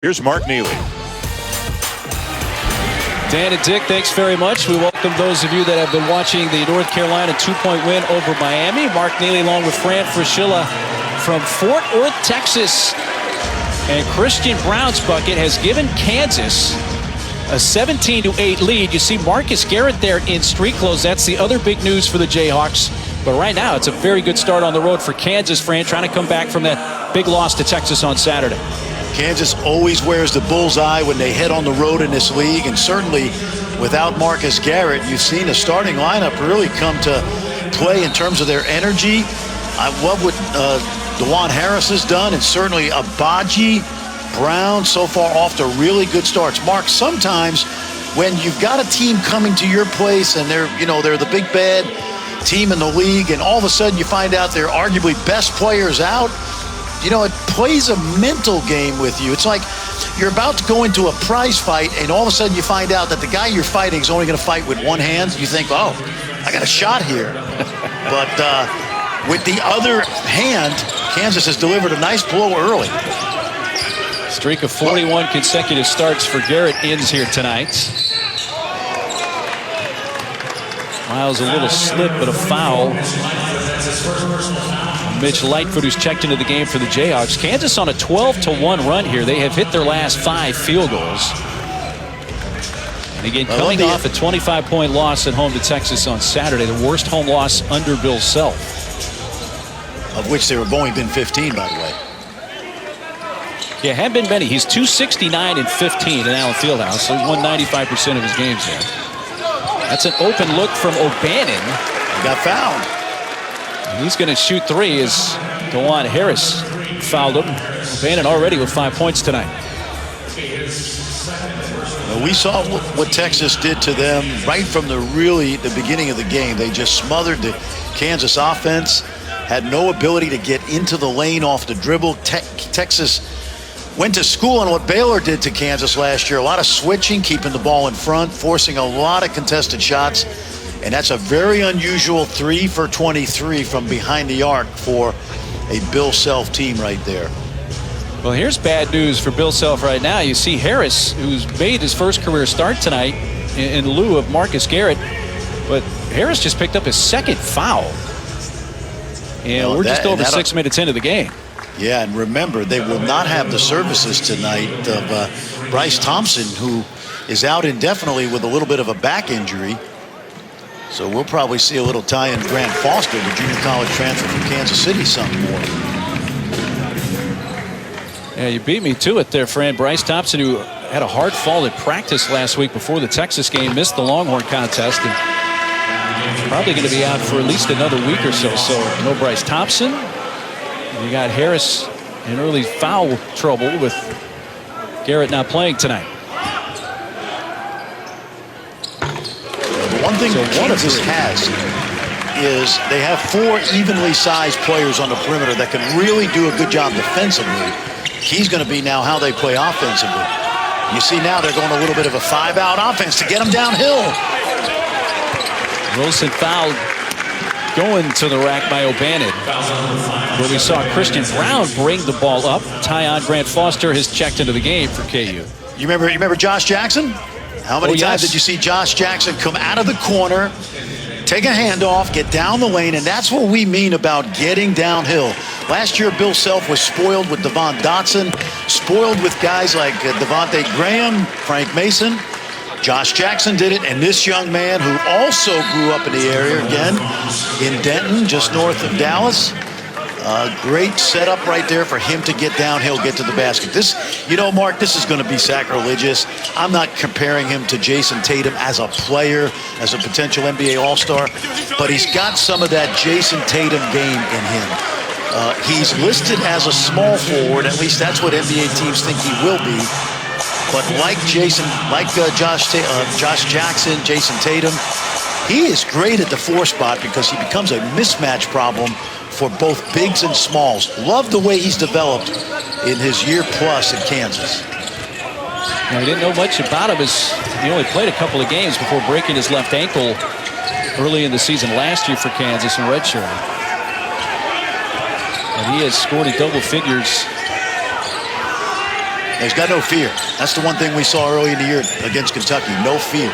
Here's Mark Neely. Dan and Dick, thanks very much. We welcome those of you that have been watching the North Carolina 2-point win over Miami. Mark Neely along with Fran Fraschilla from Fort Worth, Texas. And Christian Brown's bucket has given Kansas a 17-8 lead. You see Marcus Garrett there in street clothes. That's the other big news for the Jayhawks. But right now, it's a very good start on the road for Kansas, Fran, trying to come back from that big loss to Texas on Saturday. Kansas always wears the bullseye when they head on the road in this league, and certainly without Marcus Garrett, you've seen a starting lineup really come to play in terms of their energy. I love what DeJuan Harris has done, and certainly Abaji, Brown so far off to really good starts. Mark, sometimes when you've got a team coming to your place and they're the big bad team in the league, and all of a sudden you find out they're arguably best players out, it plays a mental game with you. It's like you're about to go into a prize fight, and all of a sudden you find out that the guy you're fighting is only going to fight with one hand. You think, oh, I got a shot here. But with the other hand, Kansas has delivered a nice blow early. Streak of 41 consecutive starts for Garrett ends here tonight. Miles a little slip, but a foul. Mitch Lightfoot, who's checked into the game for the Jayhawks. Kansas on a 12-1 run here. They have hit their last 5 field goals. And again, coming off a 25-point loss at home to Texas on Saturday, the worst home loss under Bill Self. Of which there have only been 15, by the way. Yeah, have been many. He's 269 and 15 in Allen Fieldhouse, so he's won 95% of his games there. That's an open look from O'Bannon. He got fouled. He's going to shoot 3 as DeJuan Harris fouled him. O'Bannon already with 5 points tonight. Well, we saw what Texas did to them right from the beginning of the game. They just smothered the Kansas offense, had no ability to get into the lane off the dribble. Texas went to school on what Baylor did to Kansas last year. A lot of switching, keeping the ball in front, forcing a lot of contested shots. And that's a very unusual 3 for 23 from behind the arc for a Bill Self team right there. Well, here's bad news for Bill Self right now. You see Harris, who's made his first career start tonight in lieu of Marcus Garrett. But Harris just picked up his second foul. And we're just over 6 minutes into the game. Yeah, and remember, they will not have the services tonight of Bryce Thompson, who is out indefinitely with a little bit of a back injury. So we'll probably see a little tie in Grant Foster, the junior college transfer from Kansas City, something more. Yeah, you beat me to it there, Fran. Bryce Thompson, who had a hard fall at practice last week before the Texas game, missed the Longhorn contest, and probably going to be out for at least another week or so. So no Bryce Thompson. You got Harris in early foul trouble with Garrett not playing tonight. One thing Kansas has is they have 4 evenly sized players on the perimeter that can really do a good job defensively. Key's going to be now how they play offensively. You see now they're going a little bit of a 5-out offense to get them downhill. Wilson fouled going to the rack by O'Bannon, where we saw Christian Brown bring the ball up. Tyon Grant Foster has checked into the game for KU. You remember Josh Jackson? How many times did you see Josh Jackson come out of the corner, take a handoff, get down the lane? And that's what we mean about getting downhill. Last year, Bill Self was spoiled with Devon Dotson, spoiled with guys like Devontae Graham, Frank Mason. Josh Jackson did it, and this young man who also grew up in the area, again, in Denton, just north of Dallas. Great setup right there for him to get downhill, get to the basket. This, Mark, this is going to be sacrilegious. I'm not comparing him to Jason Tatum as a player, as a potential NBA All-Star, but he's got some of that Jason Tatum game in him. He's listed as a small forward, at least that's what NBA teams think he will be. But like Josh Jackson, Jason Tatum, he is great at the 4 spot because he becomes a mismatch problem for both bigs and smalls. Love the way he's developed in his year plus in Kansas. Now, we didn't know much about him as he only played a couple of games before breaking his left ankle early in the season last year for Kansas in redshirt. And he has scored in double figures He's got no fear. That's the one thing we saw early in the year against Kentucky. No fear.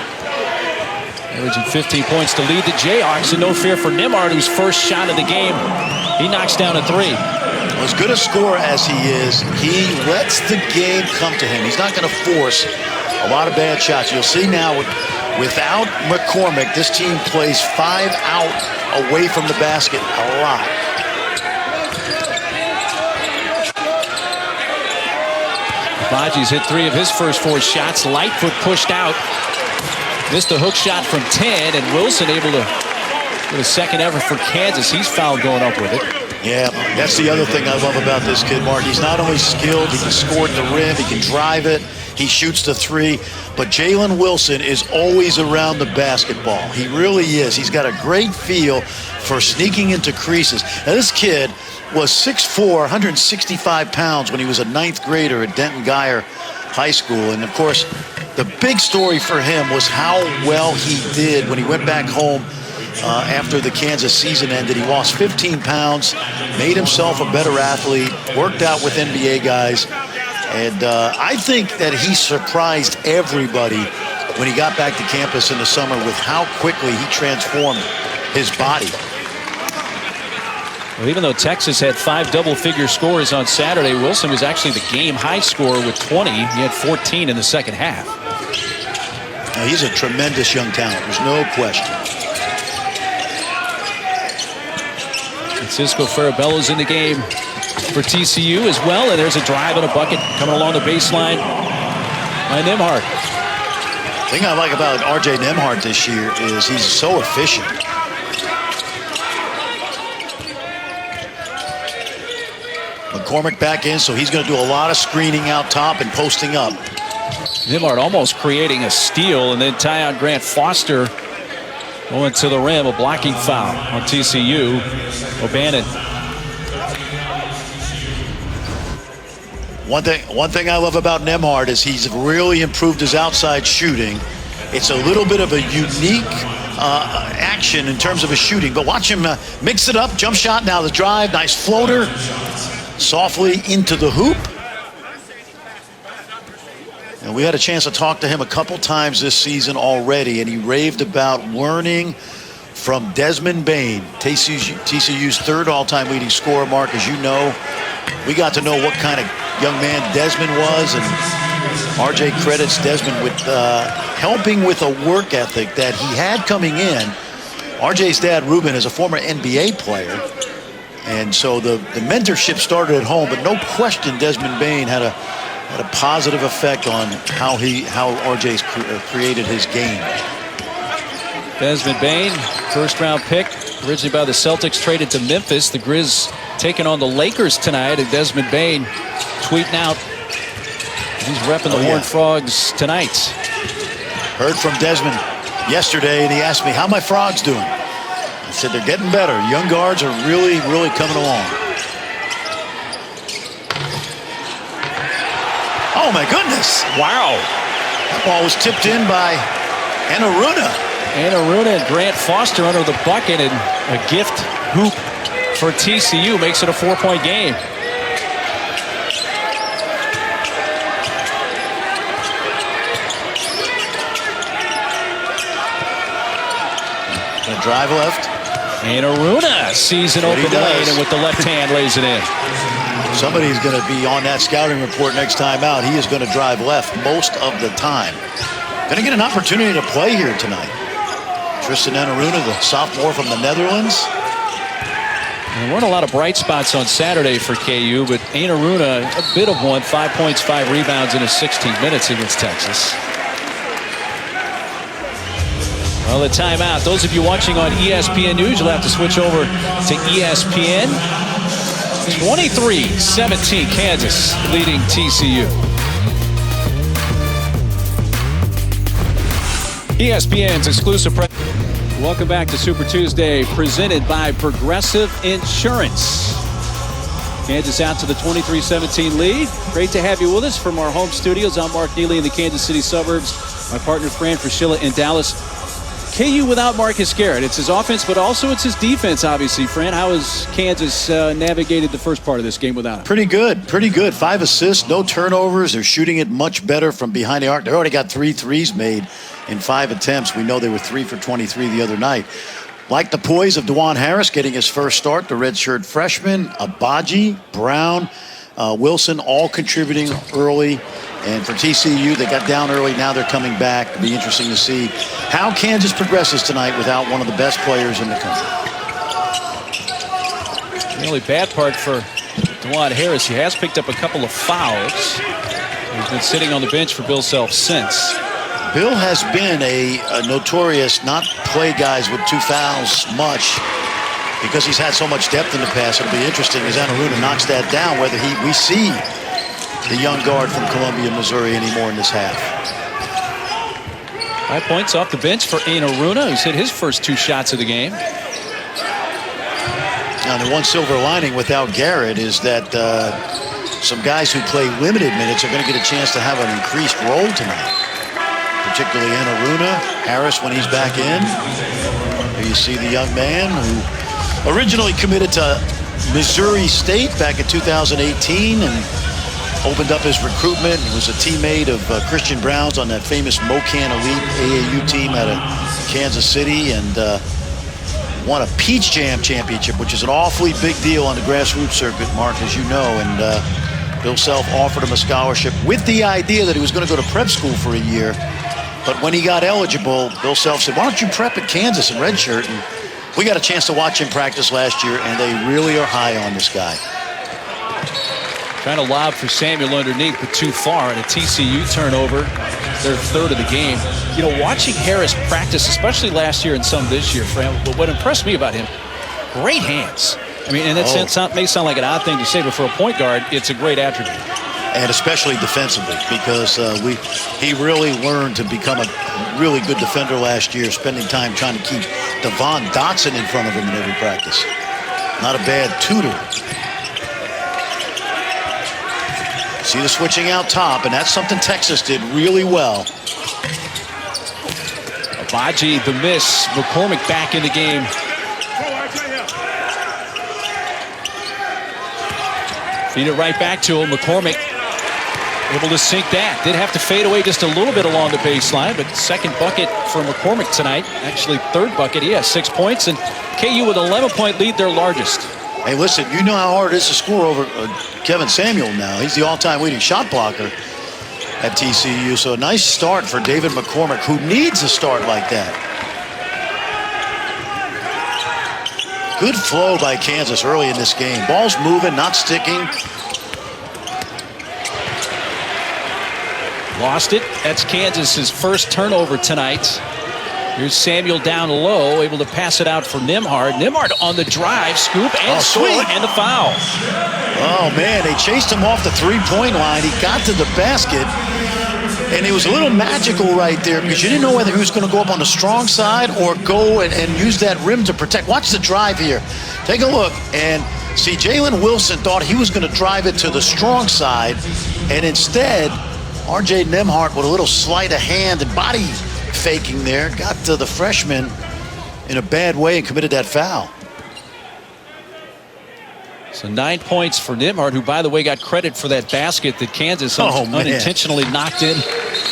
Averaging 15 points to lead the Jayhawks, and no fear for Nembhard, whose first shot of the game, he knocks down a three. Well, as good a scorer as he is, he lets the game come to him. He's not going to force a lot of bad shots. You'll see now without McCormick, this team plays 5 out away from the basket a lot. Baji's hit 3 of his first 4 shots. Lightfoot pushed out. Missed a hook shot from 10, and Wilson able to get a second effort for Kansas. He's fouled going up with it. Yeah, that's the other thing I love about this kid, Mark. He's not only skilled, he can score at the rim, he can drive it, he shoots the 3, but Jalen Wilson is always around the basketball. He really is. He's got a great feel for sneaking into creases. Now, this kid was 6'4", 165 pounds when he was a 9th grader at Denton Guyer High School. And, of course, the big story for him was how well he did when he went back home after the Kansas season ended. He lost 15 pounds, made himself a better athlete, worked out with NBA guys. And I think that he surprised everybody when he got back to campus in the summer with how quickly he transformed his body. Well, even though Texas had 5 double-figure scores on Saturday, Wilson was actually the game-high scorer with 20. He had 14 in the second half. Now, he's a tremendous young talent. There's no question. Francisco Farabello's in the game for TCU as well, and there's a drive and a bucket coming along the baseline by Nembhard. The thing I like about R.J. Nembhard this year is he's so efficient. McCormick back in, so he's going to do a lot of screening out top and posting up. Nembhard almost creating a steal, and then Tyon Grant Foster going to the rim, a blocking foul on TCU. O'Bannon. One thing I love about Nembhard is he's really improved his outside shooting. It's a little bit of a unique action in terms of his shooting, but watch him mix it up. Jump shot, now the drive, nice floater. Softly into the hoop. And we had a chance to talk to him a couple times this season already, and he raved about learning from Desmond Bane, TCU's 3rd all-time leading scorer. Mark, as you know, we got to know what kind of young man Desmond was, and RJ credits Desmond with helping with a work ethic that he had coming in. RJ's dad, Ruben, is a former NBA player. And so the mentorship started at home, but no question Desmond Bane had a positive effect on how RJ's created his game. Desmond Bane, 1st-round pick, originally by the Celtics, traded to Memphis. The Grizz taking on the Lakers tonight, and Desmond Bane tweeting out he's repping the Horned Frogs tonight. Heard from Desmond yesterday, and he asked me, how my Frogs doing? I said, they're getting better. Young guards are really, really coming along. Oh, my goodness. Wow. That ball was tipped in by Enaruna. Enaruna and Grant Foster under the bucket, and a gift hoop for TCU makes it a 4-point game. Gonna drive left. Enaruna sees an open lane, and with the left hand lays it in. Somebody's going to be on that scouting report next time out. He is going to drive left most of the time. Going to get an opportunity to play here tonight. Tristan Enaruna, the sophomore from the Netherlands. There weren't a lot of bright spots on Saturday for KU, but Enaruna, a bit of one. 5 points, 5 rebounds in his 16 minutes against Texas. Well, the timeout. Those of you watching on ESPN News, you'll have to switch over to ESPN. 23-17, Kansas leading TCU. ESPN's exclusive. Welcome back to Super Tuesday, presented by Progressive Insurance. Kansas out to the 23-17 lead. Great to have you with us from our home studios. I'm Mark Neely in the Kansas City suburbs. My partner Fran Fraschilla in Dallas. KU without Marcus Garrett. It's his offense, but also it's his defense, obviously. Fran, how has Kansas navigated the first part of this game without him? Pretty good, pretty good. 5 assists, no turnovers. They're shooting it much better from behind the arc. They already got 3 threes made in 5 attempts. We know they were 3 for 23 the other night. Like the poise of DeJuan Harris getting his first start, the redshirt freshman, Abaji, Brown, Wilson, all contributing early. And for TCU, they got down early. Now they're coming back. It'll be interesting to see how Kansas progresses tonight without one of the best players in the country. The only bad part for DeJuan Harris, he has picked up a couple of fouls. He's been sitting on the bench for Bill Self since. Bill has been a notorious not play guys with 2 fouls much because he's had so much depth in the past. It'll be interesting as Anaruna knocks that down whether we see the young guard from Columbia, Missouri anymore in this half. 5 points off the bench for Anaruna, who's hit his first 2 shots of the game. Now, the one silver lining without Garrett is that some guys who play limited minutes are going to get a chance to have an increased role tonight. Particularly Anaruna, Harris when he's back in. Here you see the young man who originally committed to Missouri State back in 2018 and opened up his recruitment. He was a teammate of Christian Brown's on that famous MoKan Elite AAU team out of Kansas City and won a Peach Jam championship, which is an awfully big deal on the grassroots circuit, Mark, as you know. And Bill Self offered him a scholarship with the idea that he was going to go to prep school for a year. But when he got eligible, Bill Self said, why don't you prep at Kansas in redshirt? And we got a chance to watch him practice last year, and they really are high on this guy. Trying to lob for Samuel underneath, but too far, and a TCU turnover, their 3rd of the game. You know, watching Harris practice, especially last year and some this year, Fran, but what impressed me about him, great hands. I mean, and that may sound like an odd thing to say, but for a point guard, it's a great attribute. And especially defensively, because he really learned to become a really good defender last year, spending time trying to keep Devon Dotson in front of him in every practice. Not a bad tutor. See the switching out top, and that's something Texas did really well. Abaji, the miss. McCormick back in the game. Feed it right back to him. McCormick able to sink that. Did have to fade away just a little bit along the baseline, but 2nd bucket for McCormick tonight. Actually, 3rd bucket. He has 6 points, and KU with an 11-point lead, their largest. Hey, listen, you know how hard it is to score over Kevin Samuel now. He's the all-time leading shot blocker at TCU. So a nice start for David McCormick, who needs a start like that. Good flow by Kansas early in this game. Ball's moving, not sticking. Lost it. That's Kansas's first turnover tonight. Here's Samuel down low, able to pass it out for Nembhard. Nembhard on the drive, scoop, and sweep, and the foul. Oh, man, they chased him off the 3-point line. He got to the basket, and it was a little magical right there because you didn't know whether he was going to go up on the strong side or go and use that rim to protect. Watch the drive here. Take a look, and see, Jalen Wilson thought he was going to drive it to the strong side, and instead, R.J. Nembhard with a little sleight of hand and body faking there, got to the freshman in a bad way and committed that foul. So 9 points for Nembhard, who, by the way, got credit for that basket that Kansas unintentionally knocked in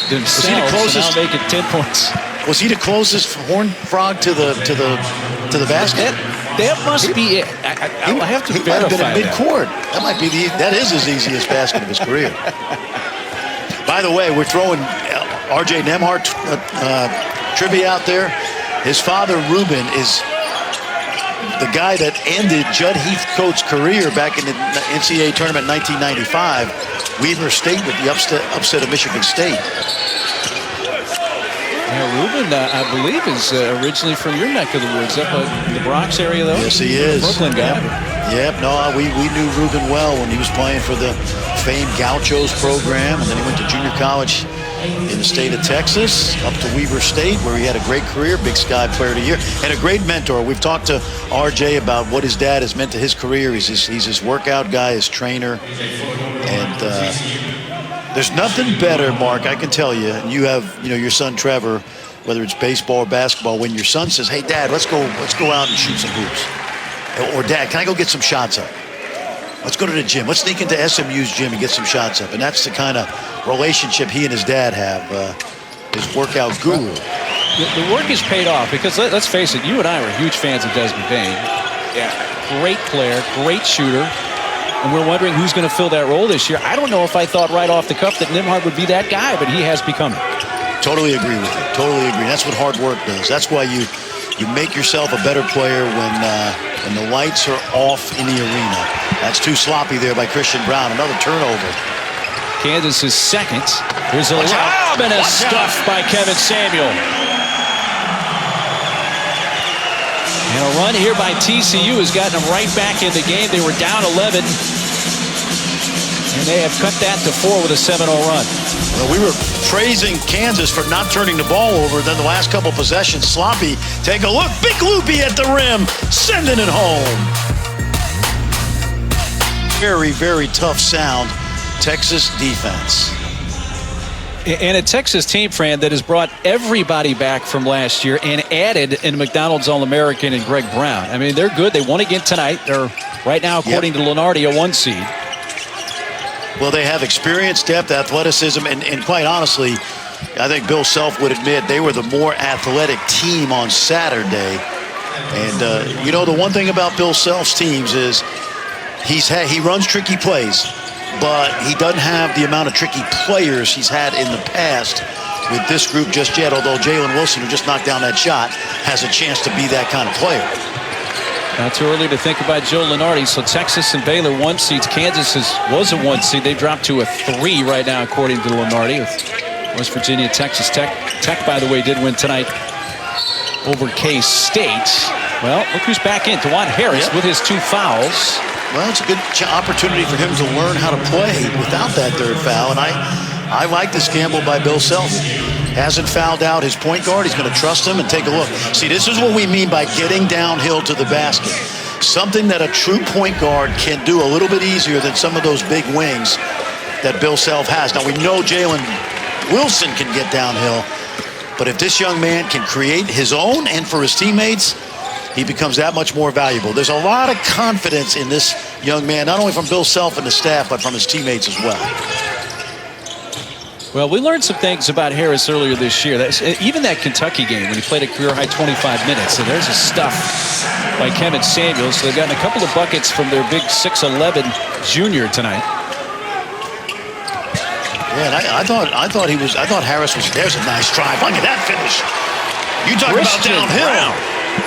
themselves. So now making 10 points. Was he the closest Horned Frog to the basket? That must be it. I have to verify that. He might have been at midcourt. That is his easiest basket of his career. By the way, we're throwing R.J. Nembhard trivia out there. His father, Ruben, is the guy that ended Judd Heathcote's career back in the NCAA tournament in 1995. Weber State with the upset of Michigan State. Yeah, Ruben, I believe, is originally from your neck of the woods, up in the Bronx area, though. Yes, he is. Brooklyn guy. Yep. No, we knew Ruben well when he was playing for the famed Gauchos program, and then he went to junior college in the state of Texas, up to Weber State, where he had a great career, Big Sky Player of the Year, and a great mentor. We've talked to RJ about what his dad has meant to his career. He's his workout guy, his trainer, and there's nothing better, Mark, I can tell you, and you have your son Trevor, whether it's baseball or basketball, when your son says, hey, Dad, let's go out and shoot some hoops. Or, Dad, can I go get some shots up? Let's go to the gym. Let's sneak into SMU's gym and get some shots up. And that's the kind of relationship he and his dad have, his workout guru. The work is paid off because, let's face it, you and I were huge fans of Desmond Bain. Yeah, great player, great shooter. And we're wondering who's going to fill that role this year. I don't know if I thought right off the cuff that Nembhard would be that guy, but he has become it. Totally agree with you. Totally agree. That's what hard work does. That's why you make yourself a better player when the lights are off in the arena. That's too sloppy there by Christian Braun. Another turnover. Kansas is second. Here's a lob and a stuff by Kevin Samuel. And a run here by TCU has gotten them right back in the game. They were down 11. And they have cut that to 4 with a 7-0 run. Well, we were praising Kansas for not turning the ball over. Then the last couple possessions, sloppy. Take a look. Big loopy at the rim. Sending it home. Very, very tough sound. Texas defense. And a Texas team, Fran, that has brought everybody back from last year and added in McDonald's All-American and Greg Brown. I mean, they're good. They won again tonight. They're right now, according to Lunardi, a 1 seed. Well, they have experience, depth, athleticism, and quite honestly, I think Bill Self would admit they were the more athletic team on Saturday. And, you know, the one thing about Bill Self's teams is he runs tricky plays, but he doesn't have the amount of tricky players he's had in the past with this group just yet, although Jalen Wilson, who just knocked down that shot, has a chance to be that kind of player. Not too early to think about Joe Lunardi. So Texas and Baylor 1 seeds. Kansas was a 1 seed. They dropped to a 3 right now, according to Lunardi. West Virginia, Texas Tech. Tech, by the way, did win tonight over K-State. Well, look who's back in. DeJuan Harris with his 2 fouls. Well, it's a good opportunity for him to learn how to play without that 3rd foul. And I like this gamble by Bill Self. Hasn't fouled out his point guard. He's going to trust him and take a look. See, this is what we mean by getting downhill to the basket. Something that a true point guard can do a little bit easier than some of those big wings that Bill Self has. Now, we know Jalen Wilson can get downhill, but if this young man can create his own and for his teammates, he becomes that much more valuable. There's a lot of confidence in this young man, not only from Bill Self and the staff, but from his teammates as well. Well, we learned some things about Harris earlier this year. Even that Kentucky game when he played a career-high 25 minutes. So there's a stuff by Kevin Samuel. So they've gotten a couple of buckets from their big 6'11" junior tonight. Yeah, and I thought Harris was. There's a nice drive. Look at that finish. You talk about downhill.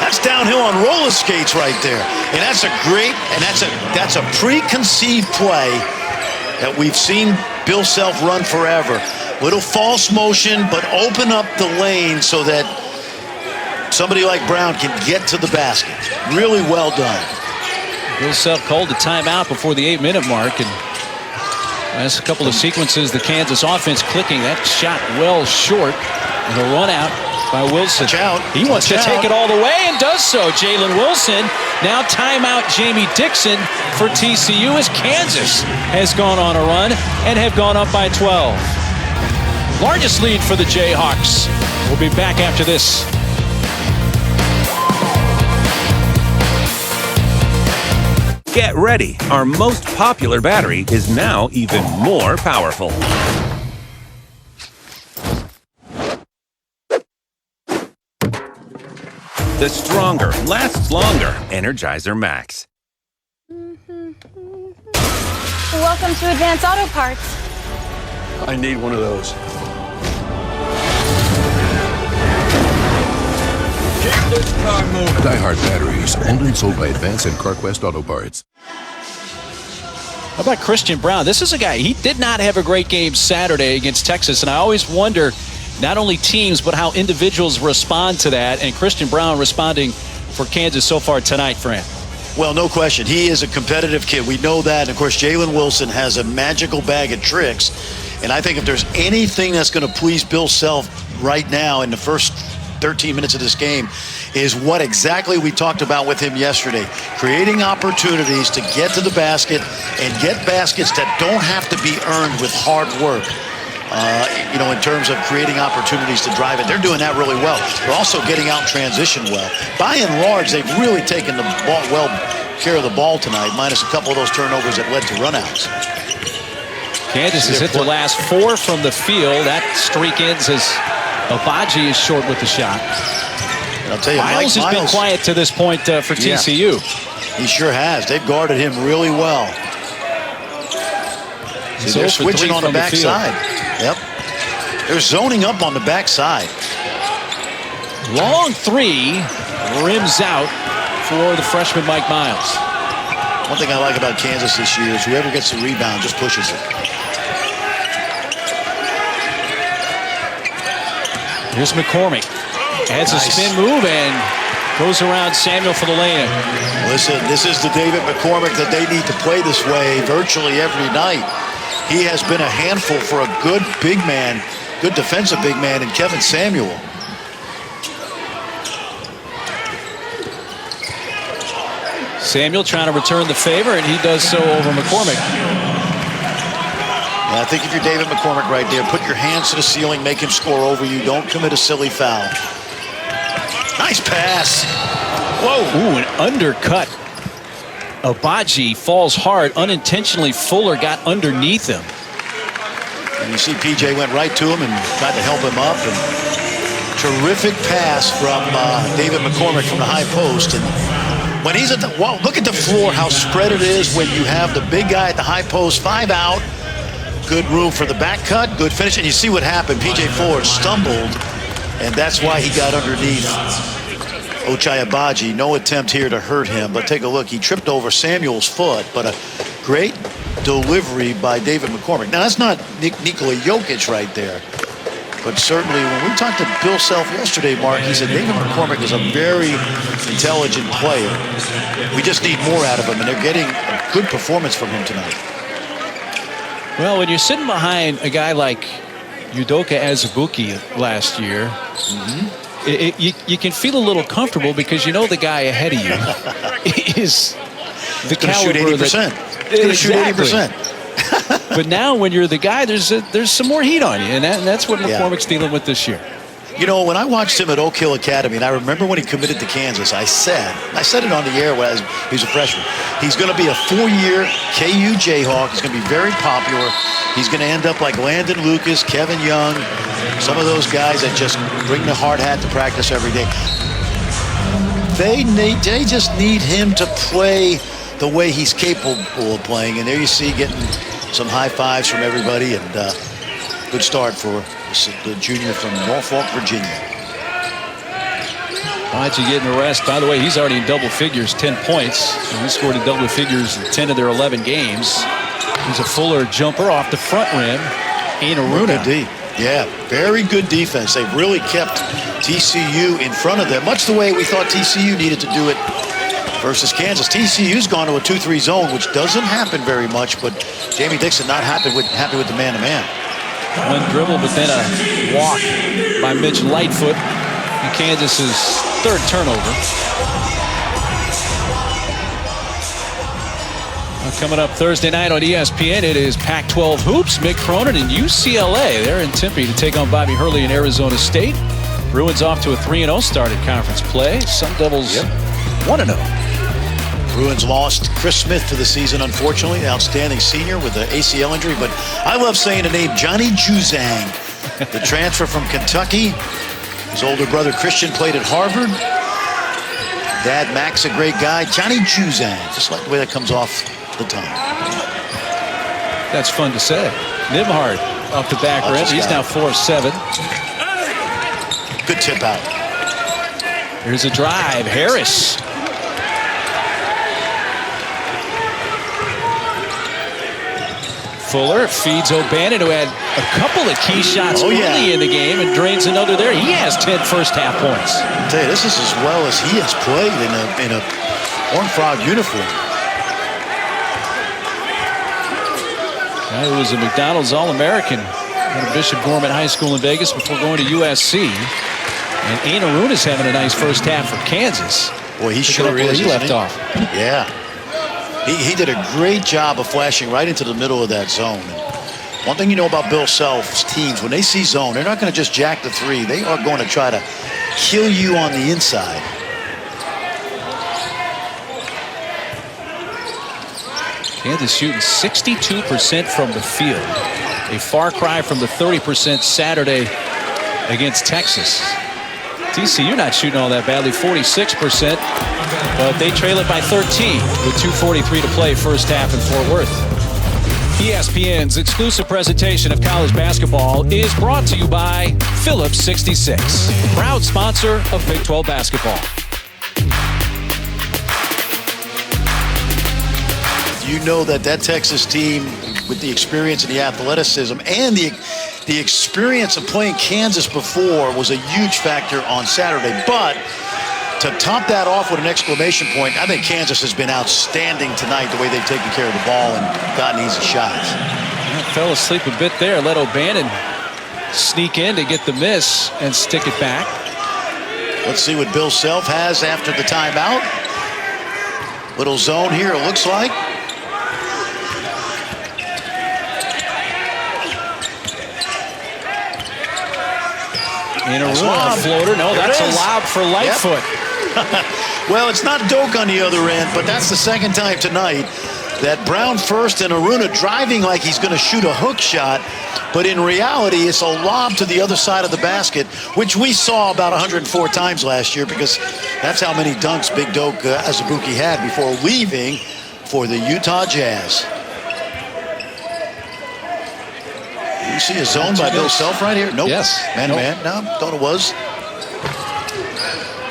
That's downhill on roller skates right there. And that's a great, and that's a preconceived play that we've seen Bill Self run forever. Little false motion, but open up the lane so that somebody like Brown can get to the basket. Really well done. Bill Self called a timeout before the 8-minute mark, and last couple of sequences, the Kansas offense clicking. That shot well short, and a run out by Wilson. He wants to take it all the way and does so. Jalen Wilson. Now timeout Jamie Dixon for TCU as Kansas has gone on a run and have gone up by 12. Largest lead for the Jayhawks. We'll be back after this. Get ready. Our most popular battery is now even more powerful. The stronger, lasts longer Energizer Max. Welcome to Advance Auto Parts. I need one of those. Keep this car moving. Die-Hard batteries, owned and sold by Advance and CarQuest Auto Parts. How about Christian Braun? This is a guy, he did not have a great game Saturday against Texas, and I always wonder not only teams, but how individuals respond to that, and Christian Braun responding for Kansas so far tonight, Fran. Well, no question. He is a competitive kid. We know that. And, of course, Jalen Wilson has a magical bag of tricks. And I think if there's anything that's going to please Bill Self right now in the first 13 minutes of this game is what exactly we talked about with him yesterday. Creating opportunities to get to the basket and get baskets that don't have to be earned with hard work. you know, in terms of creating opportunities to drive it. They're doing that really well. They're also getting out in transition well. By and large, they've really taken the ball care of the ball tonight, minus a couple of those turnovers that led to runouts. Kansas has hit their last 4 from the field. That streak ends as Abaji is short with the shot. And I'll tell you, Miles has been quiet to this point for TCU. He sure has. They've guarded him really well. See, they're switching on the backside. Yep. They're zoning up on the backside. Long 3 rims out for the freshman Mike Miles. One thing I like about Kansas this year is whoever gets the rebound just pushes it. Here's McCormick. Adds a spin move and goes around Samuel for the lay-in. Listen, this is the David McCormick that they need to play this way virtually every night. He has been a handful for a good big man, good defensive big man in Kevin Samuel. Samuel trying to return the favor, and he does so over McCormick. Yeah, I think if you're David McCormick right there, put your hands to the ceiling, make him score over you. Don't commit a silly foul. Nice pass. Whoa. Ooh, an undercut. Abaji falls hard. Unintentionally, Fuller got underneath him. And you see PJ went right to him and tried to help him up. And terrific pass from David McCormick from the high post. And when he's at the wall, look at the floor, how spread it is when you have the big guy at the high post, 5 out. Good room for the back cut, good finish. And you see what happened. PJ Fuller stumbled, and that's why he got underneath Ochai Agbaji. No attempt here to hurt him, but take a look. He tripped over Samuel's foot, but a great delivery by David McCormick. Now, that's not Nikola Jokic right there, but certainly when we talked to Bill Self yesterday, Mark, he said David McCormick is a very intelligent player. We just need more out of him, and they're getting a good performance from him tonight. Well, when you're sitting behind a guy like Udoka Azubuike last year, you can feel a little comfortable because you know the guy ahead of you is the caliber that... He's going to shoot 80%. But now when you're the guy, there's some more heat on you, and that's what McCormick's dealing with this year. You know, when I watched him at Oak Hill Academy, and I remember when he committed to Kansas, I said it on the air when he was a freshman. He's going to be a 4-year KU Jayhawk. He's going to be very popular. He's going to end up like Landon Lucas, Kevin Young, some of those guys that just bring the hard hat to practice every day. They just need him to play the way he's capable of playing. And there you see getting some high fives from everybody, and good start for the junior from Norfolk, Virginia. Abaji getting the rest. By the way, he's already in double figures, 10 points. And he scored in double figures in 10 of their 11 games. He's a Fuller jumper off the front rim. Inaruna. Yeah, very good defense. They've really kept TCU in front of them, much the way we thought TCU needed to do it versus Kansas. TCU's gone to a 2-3 zone, which doesn't happen very much, but Jamie Dixon not happy with the man-to-man. One dribble, but then a walk by Mitch Lightfoot. And Kansas's 3rd turnover. Coming up Thursday night on ESPN, it is Pac-12 Hoops. Mick Cronin and UCLA. They're in Tempe to take on Bobby Hurley and Arizona State. Bruins off to a 3-0 start in conference play. Sun Devils 1-0. Bruins lost Chris Smith for the season, unfortunately. Outstanding senior with an ACL injury. But I love saying the name Johnny Juzang, the transfer from Kentucky. His older brother Christian played at Harvard. Dad Max, a great guy. Johnny Juzang, just like the way that comes off the tongue. That's fun to say. Nembhard off the back rim. He's now 4-7. Good tip out. Here's a drive. Harris. Fuller feeds O'Bannon, who had a couple of key shots early in the game, and drains another there. He has 10 first-half points. I'll tell you, this is as well as he has played in a Horned Frog uniform. He was a McDonald's All-American at Bishop Gorman High School in Vegas before going to USC. And Inaruna's having a nice first half for Kansas. Boy, he sure is. He left off. Yeah. He did a great job of flashing right into the middle of that zone. One thing you know about Bill Self's teams, when they see zone, they're not going to just jack the three. They are going to try to kill you on the inside. Kansas shooting 62% from the field. A far cry from the 30% Saturday against Texas. TCU not shooting all that badly, 46%, but they trail it by 13 with 2:43 to play first half in Fort Worth. ESPN's exclusive presentation of college basketball is brought to you by Phillips 66, proud sponsor of Big 12 basketball. You know that Texas team, with the experience and the athleticism and the experience of playing Kansas before, was a huge factor on Saturday. But to top that off with an exclamation point, I think Kansas has been outstanding tonight, the way they've taken care of the ball and gotten easy shots. Fell asleep a bit there. Let O'Bannon sneak in to get the miss and stick it back. Let's see what Bill Self has after the timeout. Little zone here, it looks like. In a floater. No, that's a lob for Lightfoot. Yep. Well, it's not Doak on the other end, but that's the second time tonight that Brown first and Aruna driving like he's going to shoot a hook shot, but in reality it's a lob to the other side of the basket, which we saw about 104 times last year, because that's how many dunks Big Doak Azubuike had before leaving for the Utah Jazz. You see a zone by Bill Self right here? Nope. Yes. Man. No, thought it was.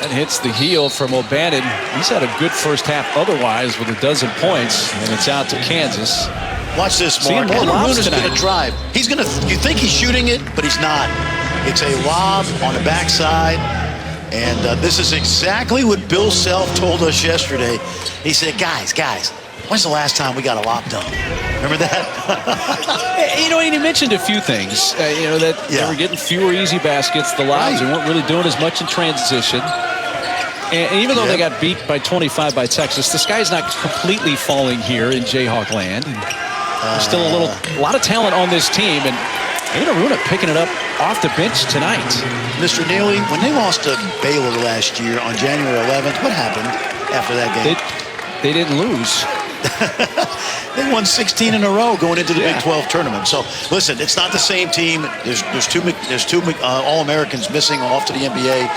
That hits the heel from O'Bannon. He's had a good first half otherwise with a dozen points, and it's out to Kansas. Watch this, Mark. Aruna's going to drive. He's going to, you think he's shooting it, but he's not. It's a lob on the backside, and this is exactly what Bill Self told us yesterday. He said, guys, when's the last time we got a lob done? Remember that? You know, and he mentioned a few things. That they were getting fewer easy baskets. The lobs, they weren't really doing as much in transition. And even though they got beat by 25 by Texas, the sky's not completely falling here in Jayhawk land. There's still a lot of talent on this team, and Aruna picking it up off the bench tonight. Mr. Neely, when they lost to Baylor last year on January 11th, what happened after that game? They didn't lose. They won 16 in a row going into the Big 12 tournament. So listen, it's not the same team. There's two All-Americans missing off to the NBA,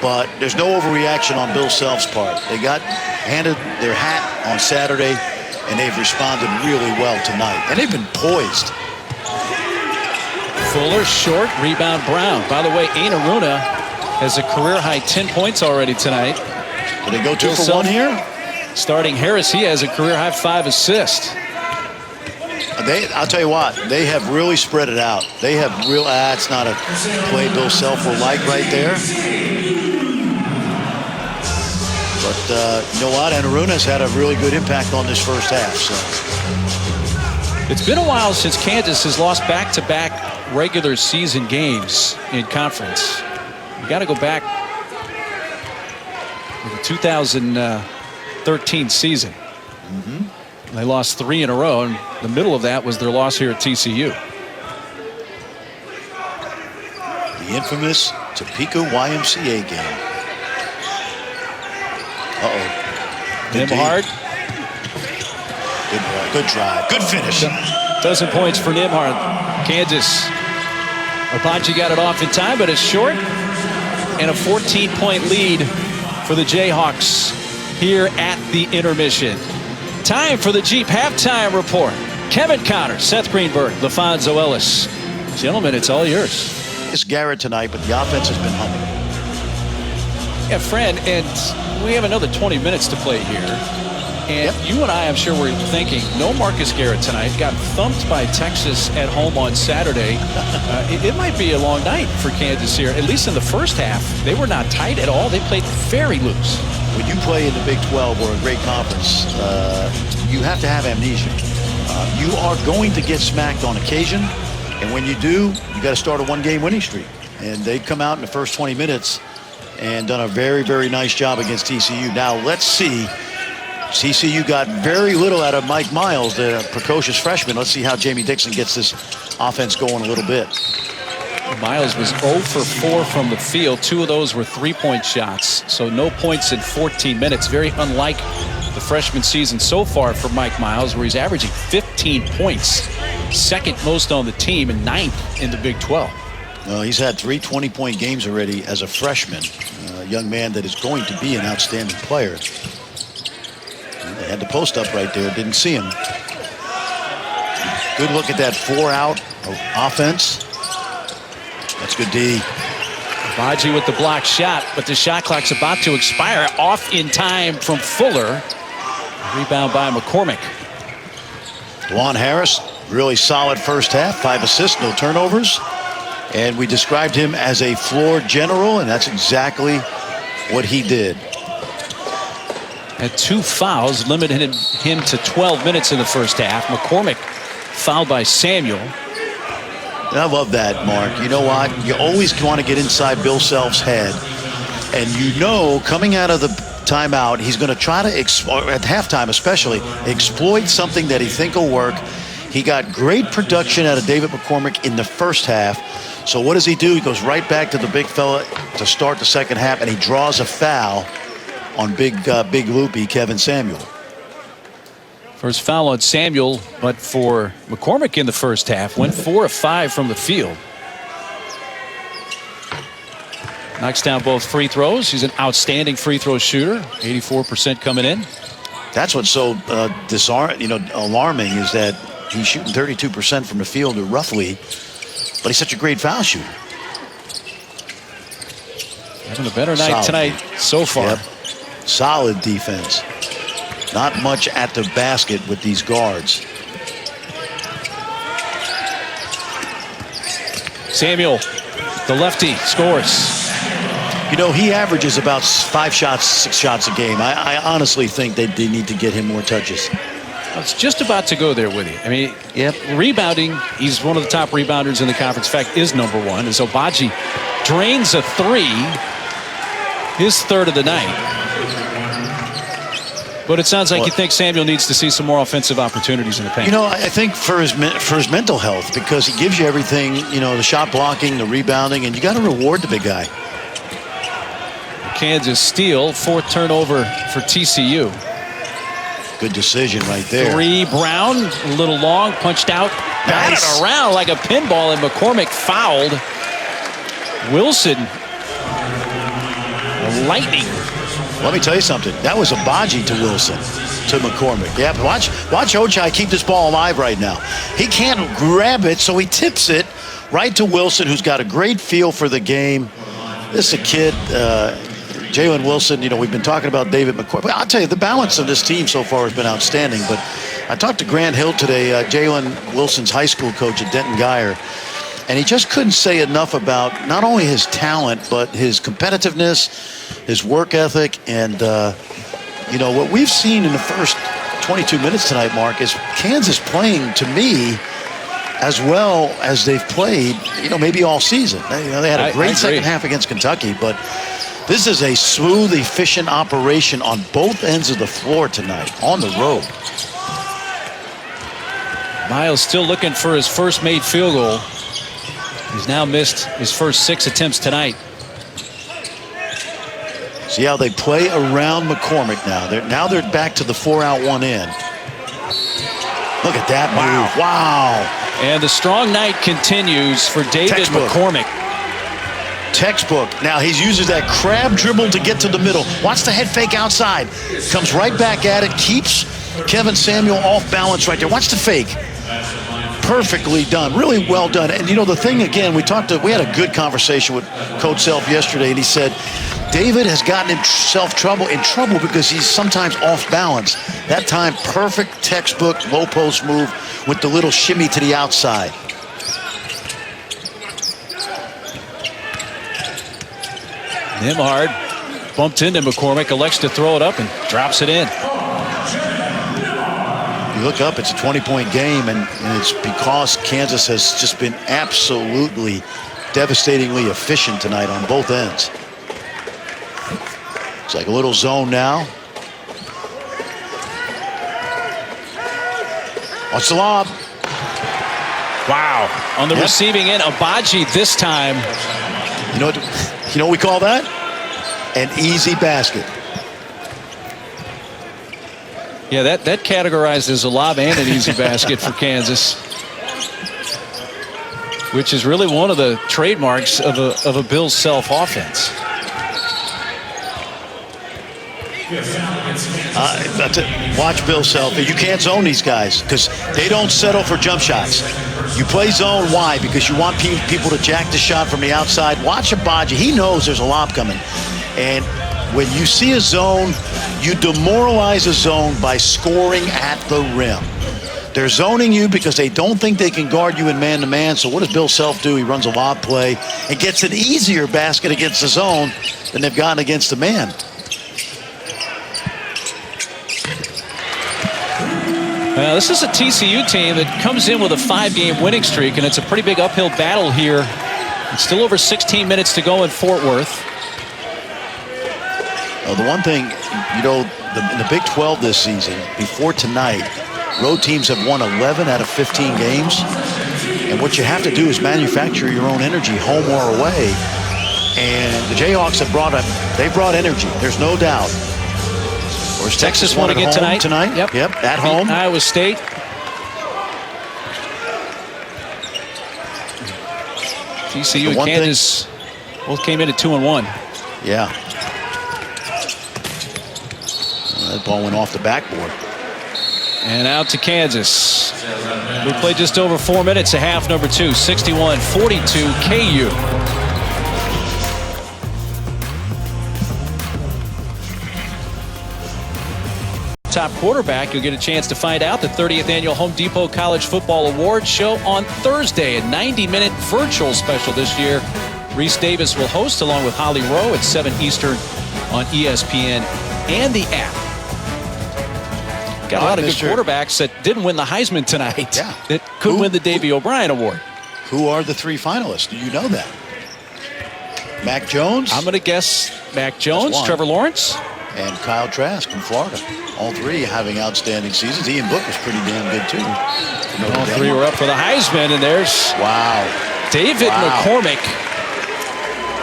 but there's no overreaction on Bill Self's part. They got handed their hat on Saturday, and they've responded really well tonight, and they've been poised. Fuller short, rebound Brown. By the way, Aruna has a career-high 10 points already tonight. Will they go 2 for 1 here? Starting Harris, he has a career-high 5 assists. I'll tell you what, they have really spread it out. They have real, it's not a play Bill Self will like right there. But you know what, and Aruna's had a really good impact on this first half. So it's been a while since Kansas has lost back-to-back regular season games in conference. You got to go back to the 2013 season. They lost 3 in a row, and the middle of that was their loss here at TCU. The infamous Topeka YMCA game. Nembhard. Good drive. Good finish. Dozen points for Nembhard. Kansas. Apache got it off in time, but it's short. And a 14-point lead for the Jayhawks here at the intermission. Time for the Jeep halftime report. Kevin Connor, Seth Greenberg, LaFonso Ellis. Gentlemen, it's all yours. It's Garrett tonight, but the offense has been humming. Yeah, Fran, and we have another 20 minutes to play here. And you and I, I'm sure, were thinking, no Marcus Garrett tonight. Got thumped by Texas at home on Saturday. It might be a long night for Kansas here. At least in the first half, they were not tight at all. They played very loose. When you play in the Big 12 or a great conference, you have to have amnesia. You are going to get smacked on occasion. And when you do, you got to start a one-game winning streak. And they've come out in the first 20 minutes and done a very, very nice job against TCU. Now, let's see TCU got very little out of Mike Miles, the precocious freshman. Let's see how Jamie Dixon gets this offense going a little bit. Miles was 0 for 4 from the field. 2 of those were three-point shots. So no points in 14 minutes. Very unlike the freshman season so far for Mike Miles, where he's averaging 15 points. Second most on the team and 9th in the Big 12. Well, he's had 3 20-point games already as a freshman. A young man that is going to be an outstanding player. They had the post up right there. Didn't see him. Good look at that 4-out offense. That's good D. Baji with the block shot, but the shot clock's about to expire. Off in time from Fuller. Rebound by McCormick. Juan Harris, really solid first half. 5 assists, no turnovers. And we described him as a floor general, and that's exactly what he did. Had 2 fouls, limited him to 12 minutes in the first half. McCormick fouled by Samuel. And I love that, Mark. You know what? You always want to get inside Bill Self's head. And you know, coming out of the timeout, he's going to try to, at halftime especially, exploit something that he think will work. He got great production out of David McCormick in the first half. So what does he do? He goes right back to the big fella to start the second half, and he draws a foul on big loopy Kevin Samuel. First foul on Samuel, but for McCormick in the first half, went 4 of 5 from the field. Knocks down both free throws. He's an outstanding free throw shooter. 84% coming in. That's what's so alarming is that he's shooting 32% from the field, or roughly, but he's such a great foul shooter. Having a better night tonight so far. Yep. Solid defense. Not much at the basket with these guards. Samuel, the lefty, scores. You know, he averages about 5 shots, 6 shots a game. I honestly think they need to get him more touches. I was just about to go there with you. I mean, rebounding, he's one of the top rebounders in the conference. In fact, is number 1. And so Baji drains a 3, his third of the night. But it sounds like you think Samuel needs to see some more offensive opportunities in the paint. You know, I think for his mental health, because he gives you everything, you know, the shot blocking, the rebounding, and you got to reward the big guy. Kansas steal, 4th turnover for TCU. Good decision right there. 3, Brown, a little long, punched out, batted around like a pinball, and McCormick fouled. Wilson, lightning. Let me tell you something. That was a Baji to Wilson, to McCormick. Yeah, but watch Ochai keep this ball alive right now. He can't grab it, so he tips it right to Wilson, who's got a great feel for the game. This is a kid, Jalen Wilson. You know, we've been talking about David McCormick. I'll tell you, the balance of this team so far has been outstanding. But I talked to Grant Hill today, Jalen Wilson's high school coach at Denton Guyer, and he just couldn't say enough about not only his talent, but his competitiveness, his work ethic, and, you know, what we've seen in the first 22 minutes tonight, Mark, is Kansas playing, to me, as well as they've played, you know, maybe all season. They had a great second half against Kentucky, but this is a smooth, efficient operation on both ends of the floor tonight, on the road. Miles still looking for his first made field goal. He's now missed his first 6 attempts tonight. See how they play around McCormick now. Now they're back to the 4-out, 1-in. Look at that move. Wow. And the strong night continues for David McCormick. Textbook. Now he uses that crab dribble to get to the middle. Watch the head fake outside. Comes right back at it. Keeps Kevin Samuel off balance right there. Watch the fake. Perfectly done. Really well done. And you know, the thing again, we had a good conversation with Coach Self yesterday, and he said David has gotten himself in trouble because he's sometimes off balance. That time, perfect textbook low post move with the little shimmy to the outside. Nimhard bumped into McCormick, elects to throw it up and drops it in. You look up, it's a 20-point game, and it's because Kansas has just been absolutely devastatingly efficient tonight on both ends. It's like a little zone now. What's the lob? Wow. On the receiving end, Abaji this time. You know what we call that? An easy basket. Yeah, that categorized as a lob and an easy basket for Kansas, which is really one of the trademarks of a Bills Self offense. That's it. Watch Bill Self. You can't zone these guys because they don't settle for jump shots. You play zone. Why? Because you want people to jack the shot from the outside. Watch Abaji. He knows there's a lob coming. And when you see a zone, you demoralize a zone by scoring at the rim. They're zoning you because they don't think they can guard you in man-to-man. So what does Bill Self do? He runs a lob play and gets an easier basket against the zone than they've gotten against the man. This is a TCU team that comes in with a 5-game winning streak, and it's a pretty big uphill battle here. It's still over 16 minutes to go in Fort Worth. The one thing, in the Big 12 this season, before tonight, road teams have won 11 out of 15 games. And what you have to do is manufacture your own energy, home or away. And the Jayhawks have brought energy. There's no doubt. Or Texas won again tonight. Yep, at home. Iowa State. TCU and Kansas both came in at 2-1. Yeah. That ball went off the backboard. And out to Kansas. We played just over 4 minutes of half number 2. 61-42 KU. Top quarterback, you'll get a chance to find out the 30th annual Home Depot College Football Awards show on Thursday, a 90-minute virtual special this year. Reese Davis will host along with Holly Rowe at 7 Eastern on ESPN and the app. Got a lot of good quarterbacks that didn't win the Heisman tonight that could win the Davey O'Brien Award. Who are the 3 finalists? Do you know that? Mac Jones? I'm going to guess Mac Jones, Trevor Lawrence, and Kyle Trask from Florida. All 3 having outstanding seasons. Ian Book was pretty damn good too. All 3 were up for the Heisman, and there's David McCormick.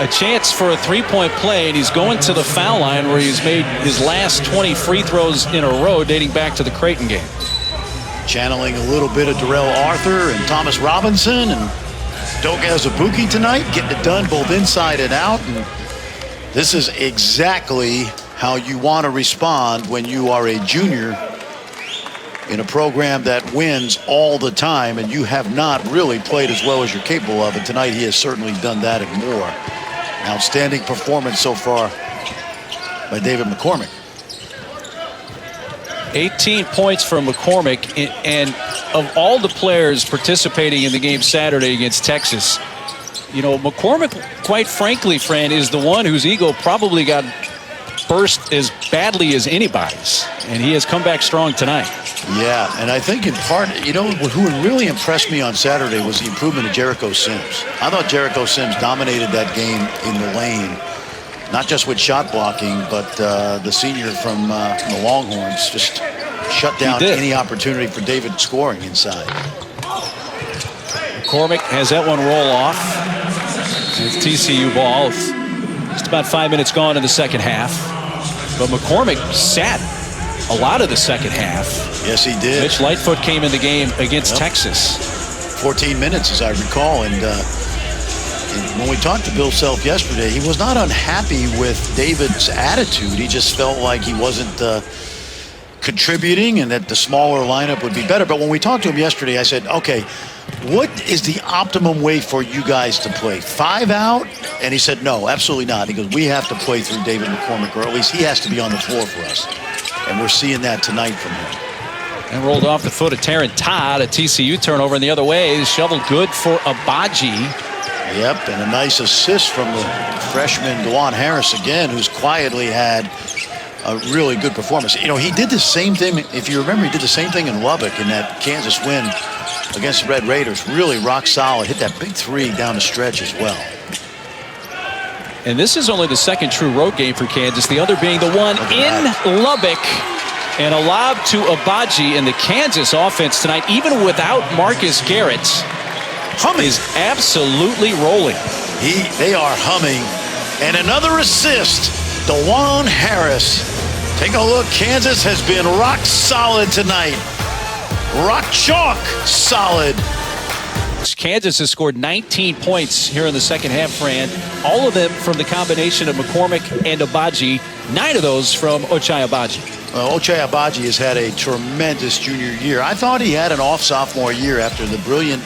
A chance for a 3-point play, and he's going to the foul line where he's made his last 20 free throws in a row dating back to the Creighton game. Channeling a little bit of Darrell Arthur and Thomas Robinson and Doka Azubuike tonight, getting it done both inside and out. And this is exactly how you want to respond when you are a junior in a program that wins all the time and you have not really played as well as you're capable of. And tonight he has certainly done that and more. An outstanding performance so far by David McCormick. 18 points from McCormick, and of all the players participating in the game Saturday against Texas, McCormick, quite frankly, Fran, is the one whose ego probably got burst as badly as anybody's, and he has come back strong tonight. Yeah, and I think in part, who really impressed me on Saturday was the improvement of Jericho Sims. I thought Jericho Sims dominated that game in the lane, not just with shot blocking, but the senior from the Longhorns just shut down any opportunity for David scoring inside. McCormick has that one roll off. It's TCU ball. Just about 5 minutes gone in the second half. But McCormick sat a lot of the second half. Yes, he did. Mitch Lightfoot came in the game against Texas. 14 minutes, as I recall. And when we talked to Bill Self yesterday, he was not unhappy with David's attitude. He just felt like he wasn't contributing and that the smaller lineup would be better. But when we talked to him yesterday, I said, okay, what is the optimum way for you guys to play? 5 out? And he said, no, absolutely not. He goes, we have to play through David McCormick, or at least he has to be on the floor for us. And we're seeing that tonight from him. And rolled off the foot of Taryn Todd, a TCU turnover, and the other way, shoveled good for Abaji. Yep, and a nice assist from the freshman DeJuan Harris again, who's quietly had a really good performance. He did the same thing. If you remember, he did the same thing in Lubbock in that Kansas win against the Red Raiders. Really rock solid. Hit that big 3 down the stretch as well. And this is only the second true road game for Kansas, the other being the one in Lubbock. And a lob to Abaji, in the Kansas offense tonight, even without Marcus Garrett, is absolutely rolling. They are humming. And another assist, DeJuan Harris. Take a look. Kansas has been rock solid tonight. Rock chalk solid. Kansas has scored 19 points here in the second half, Fran. All of them from the combination of McCormick and Abaji. 9 of those from Ochai Abaji. Well, Ochai Abaji has had a tremendous junior year. I thought he had an off sophomore year after the brilliant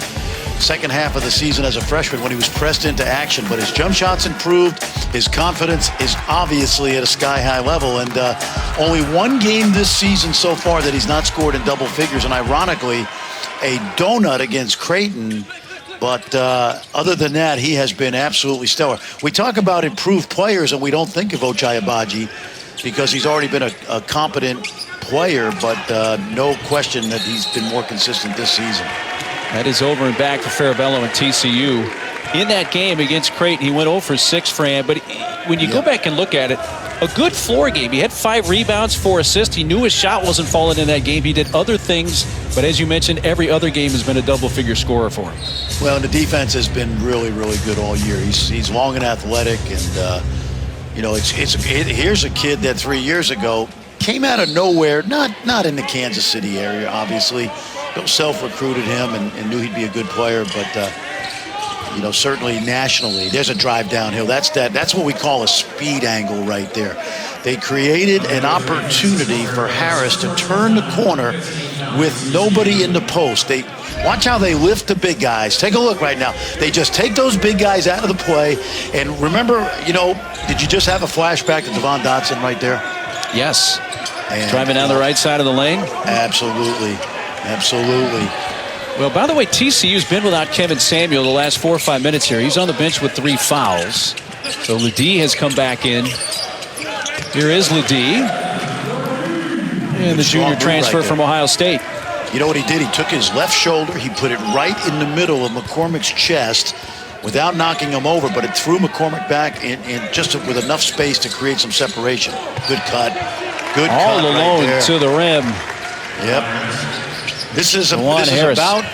second half of the season as a freshman when he was pressed into action. But his jump shots improved. His confidence is obviously at a sky-high level. And only one game this season so far that he's not scored in double figures. And ironically, a donut against Creighton. But other than that, he has been absolutely stellar. We talk about improved players, and we don't think of Ochai Abaji because he's already been a competent player, but no question that he's been more consistent this season. That is over and back for Farabello and TCU. In that game against Creighton, he went 0 for 6, Fran. But when you go back and look at it, a good floor game. He had 5 rebounds, 4 assists. He knew his shot wasn't falling in that game. He did other things. But as you mentioned, every other game has been a double-figure scorer for him. Well, and the defense has been really, really good all year. He's long and athletic. And, you know, here's a kid that 3 years ago came out of nowhere, not in the Kansas City area, obviously. Bill Self recruited him and knew he'd be a good player, but you know, certainly nationally, there's a drive downhill. That's what we call a speed angle right there. They created an opportunity for Harris to turn the corner with nobody in the post. Watch how they lift the big guys. Take a look right now. They just take those big guys out of the play. And remember, you know, did you just have a flashback to Devon Dotson right there? Yes. And driving down the right side of the lane. Absolutely. Absolutely. Well, by the way, TCU's been without Kevin Samuel the last 4 or 5 minutes here. He's on the bench with 3 fouls. So Ledee has come back in. Here is Ledee. And the junior transfer from Ohio State. You know what he did? He took his left shoulder. He put it right in the middle of McCormick's chest without knocking him over, but it threw McCormick back in just with enough space to create some separation. Good cut. Good cut. All alone right to the rim. Yep. This is about,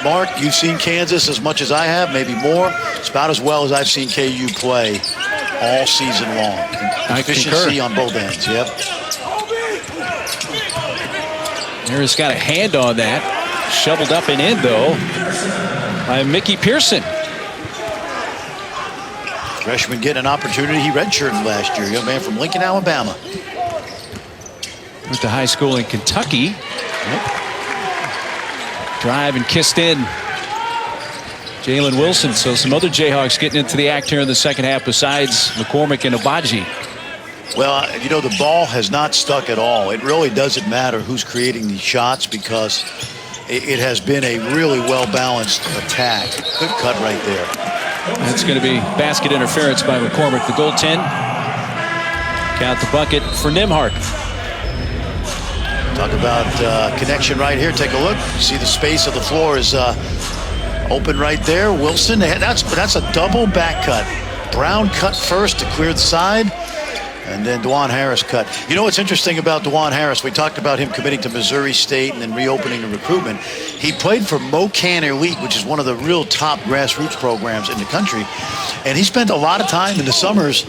Mark, you've seen Kansas as much as I have, maybe more. It's about as well as I've seen KU play all season long. Efficiency on both ends, yep. Harris got a hand on that. Shoveled up and in, though, by Mickey Pearson. Freshman getting an opportunity. He redshirted last year. Young man from Lincoln, Alabama. Went to high school in Kentucky. Yep. Drive and kissed in Jalen Wilson. So some other Jayhawks getting into the act here in the second half besides McCormick and Abaji. Well, you know, the ball has not stuck at all. It really doesn't matter who's creating these shots because it has been a really well-balanced attack. Good cut right there. That's going to be basket interference by McCormick. The goaltend. Count the bucket for Nembhard. Talk about connection right here. Take a look. See the space of the floor is open right there. Wilson, that's a double back cut. Brown cut first to clear the side, and then DeJuan Harris cut. You know what's interesting about DeJuan Harris? We talked about him committing to Missouri State and then reopening the recruitment. He played for Mocan Elite, which is one of the real top grassroots programs in the country, and he spent a lot of time in the summers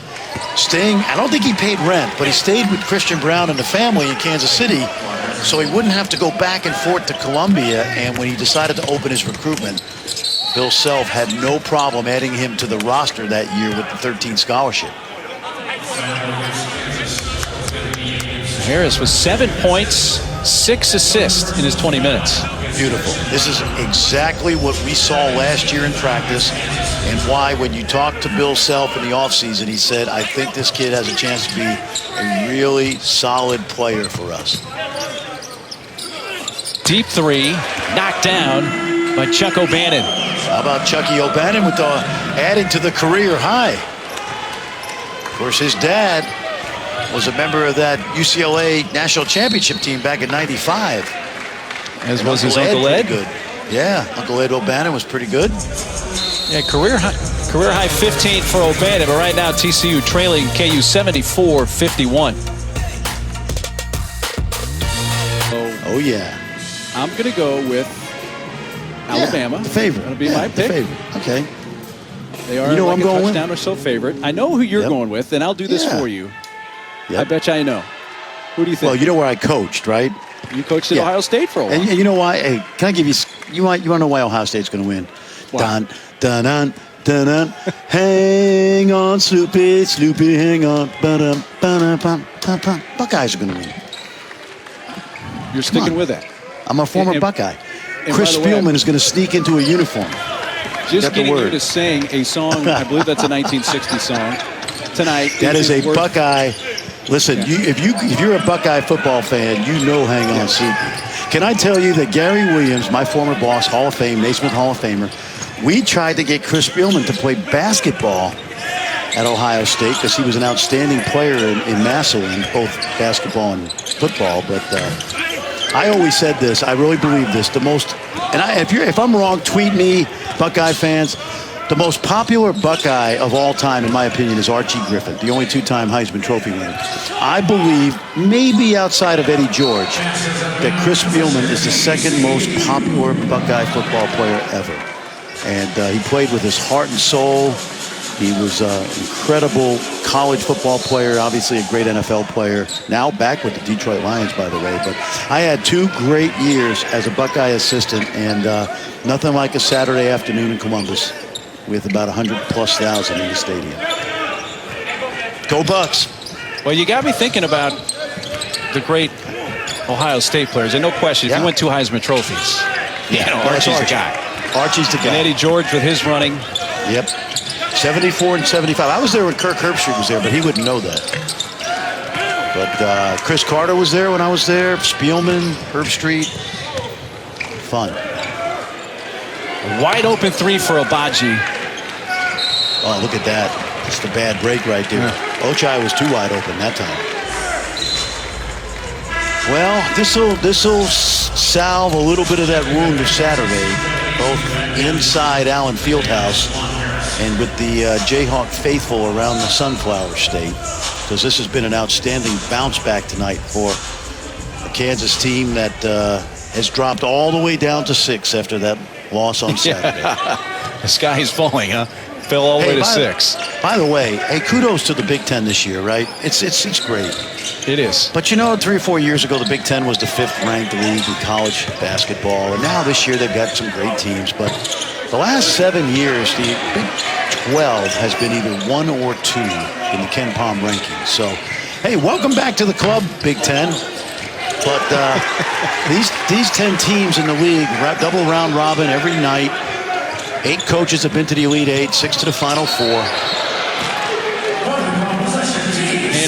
staying. I don't think he paid rent, but he stayed with Christian Brown and the family in Kansas City, so he wouldn't have to go back and forth to Columbia. And when he decided to open his recruitment, Bill Self had no problem adding him to the roster that year with the 13 scholarship. Harris with 7 points, 6 assists in his 20 minutes. Beautiful. This is exactly what we saw last year in practice, and why when you talk to Bill Self in the offseason, he said, I think this kid has a chance to be a really solid player for us. Deep three, knocked down by Chuck O'Bannon. How about Chucky O'Bannon with adding to the career high? Of course, his dad was a member of that UCLA national championship team back in '95. As was his Uncle Ed. Good. Yeah, Uncle Ed O'Bannon was pretty good. Yeah, career high 15 for O'Bannon, but right now TCU trailing KU 74-51. Oh, yeah. I'm going to go with Alabama. The favorite. That'll be my pick. The favorite. Okay. They are I'm like a going touchdown or so favorite. I know who you're going with, and I'll do this for you. I bet you I know. Who do you think? Well, you know where I coached, right? You coached at Ohio State for a while. And you know why? Hey, can I give you? You want to know why Ohio State's going to win? Dun dun dun dun dun. Hang on, Sloopy, Sloopy, hang on. Ba-dum, ba-dum, bum, bum, bum. Buckeyes are going to win. You're sticking with that. I'm a former Buckeye. And Chris by the way, Spielman is going to sneak into a uniform. Just getting you to sing a song, I believe that's a 1960 song, tonight. That is a Buckeye. Listen, if you're a Buckeye football fan, you know hang on, Sloopy. Can I tell you that Gary Williams, my former boss, Hall of Fame, Naismith Hall of Famer, we tried to get Chris Spielman to play basketball at Ohio State because he was an outstanding player in Massillon, both basketball and football. But I always said this. I really believe this. If I'm wrong, tweet me, Buckeye fans. The most popular Buckeye of all time, in my opinion, is Archie Griffin, the only two-time Heisman Trophy winner. I believe, maybe outside of Eddie George, that Chris Spielman is the second most popular Buckeye football player ever. And he played with his heart and soul. He was an incredible college football player, obviously a great NFL player. Now back with the Detroit Lions, by the way. But I had 2 great years as a Buckeye assistant, and nothing like a Saturday afternoon in Columbus with about 100,000+ in the stadium. Go Bucks. Well, you got me thinking about the great Ohio State players. And no question, if you win 2 Heisman trophies, Archie's the guy. Archie's the guy. And Eddie George with his running. Yep. 74 and 75. I was there when Kirk Herbstreit was there, but he wouldn't know that. But Chris Carter was there when I was there. Spielman, Herbstreit. Fun. Wide open 3 for Abaji. Oh, look at that. It's the bad break right there. Ochai was too wide open that time. Well, this'll salve a little bit of that wound of Saturday, both inside Allen Fieldhouse and with the Jayhawk faithful around the Sunflower State, because this has been an outstanding bounce back tonight for a Kansas team that has dropped all the way down to 6 after that loss on Saturday. The sky is falling, huh? Fell all the way to 6. By the way, hey, kudos to the Big Ten this year, right? It's great. It is. But 3 or 4 years ago, the Big Ten was the 5th ranked league in college basketball, and now this year they've got some great teams. But the last 7 years, the Big 12 has been either 1 or 2 in the Ken Pom rankings. So, hey, welcome back to the club, Big Ten. But these 10 teams in the league, double round robin every night. 8 coaches have been to the Elite 8, 6 to the Final 4.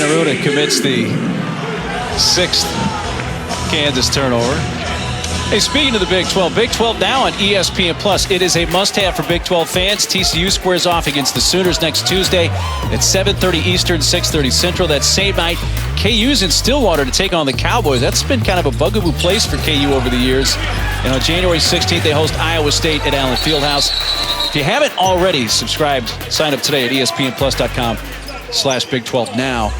Aruna commits the 6th Kansas turnover. Hey, speaking of the Big 12 now on ESPN+. It is a must-have for Big 12 fans. TCU squares off against the Sooners next Tuesday at 7:30 Eastern, 6:30 Central. That same night, KU's in Stillwater to take on the Cowboys. That's been kind of a bugaboo place for KU over the years. And on January 16th, they host Iowa State at Allen Fieldhouse. If you haven't already subscribed, sign up today at ESPNplus.com/Big12 now.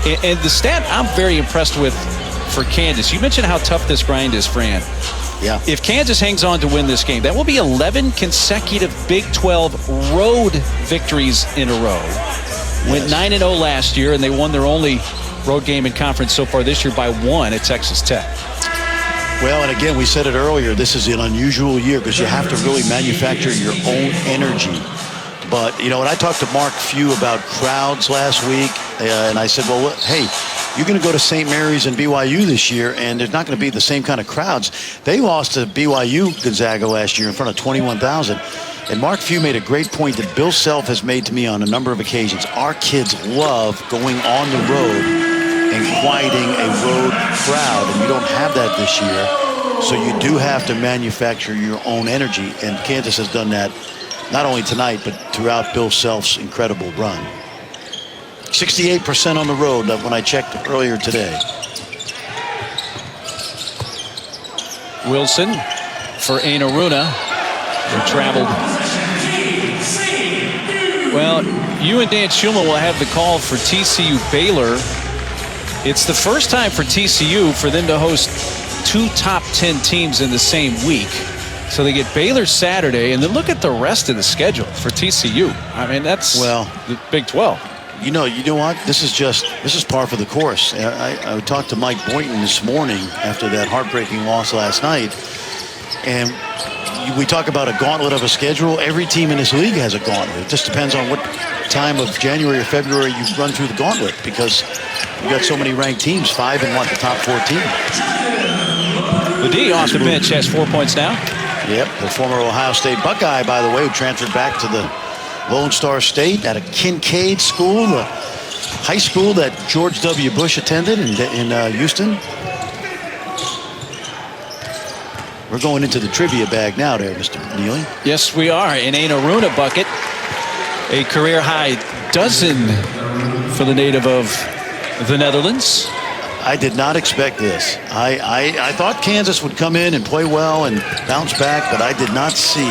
And the stat I'm very impressed with for Kansas, you mentioned how tough this grind is, Fran. Yeah. If Kansas hangs on to win this game, that will be 11 consecutive Big 12 road victories in a row. Went 9-0 last year, and they won their only road game in conference so far this year by 1 at Texas Tech. Well, and again, we said it earlier, this is an unusual year because you have to really manufacture your own energy. But, when I talked to Mark Few about crowds last week, and I said, well, hey, you're going to go to St. Mary's and BYU this year, and there's not going to be the same kind of crowds. They lost to BYU Gonzaga last year in front of 21,000. And Mark Few made a great point that Bill Self has made to me on a number of occasions. Our kids love going on the road and quieting a road crowd, and you don't have that this year. So you do have to manufacture your own energy, and Kansas has done that not only tonight, but throughout Bill Self's incredible run. 68% on the road when I checked earlier today. Wilson for Aruna, who traveled. Well, you and Dan Schulman will have the call for TCU Baylor. It's the first time for TCU for them to host 2 top 10 teams in the same week. So they get Baylor Saturday, and then look at the rest of the schedule for TCU. I mean, that's the Big 12. You know what? This is par for the course. I talked to Mike Boynton this morning after that heartbreaking loss last night, and we talk about a gauntlet of a schedule. Every team in this league has a gauntlet. It just depends on what time of January or February you run through the gauntlet, because you got so many ranked teams, 5 in the top 14. Ledee off the bench has 4 points now. Yep, the former Ohio State Buckeye, by the way, who transferred back to the Lone Star State at a Kincaid school, the high school that George W. Bush attended in Houston. We're going into the trivia bag now there, Mr. Neely. Yes, we are. An NcaaAF bucket. A career-high dozen for the native of the Netherlands. I did not expect this. I thought Kansas would come in and play well and bounce back, but I did not see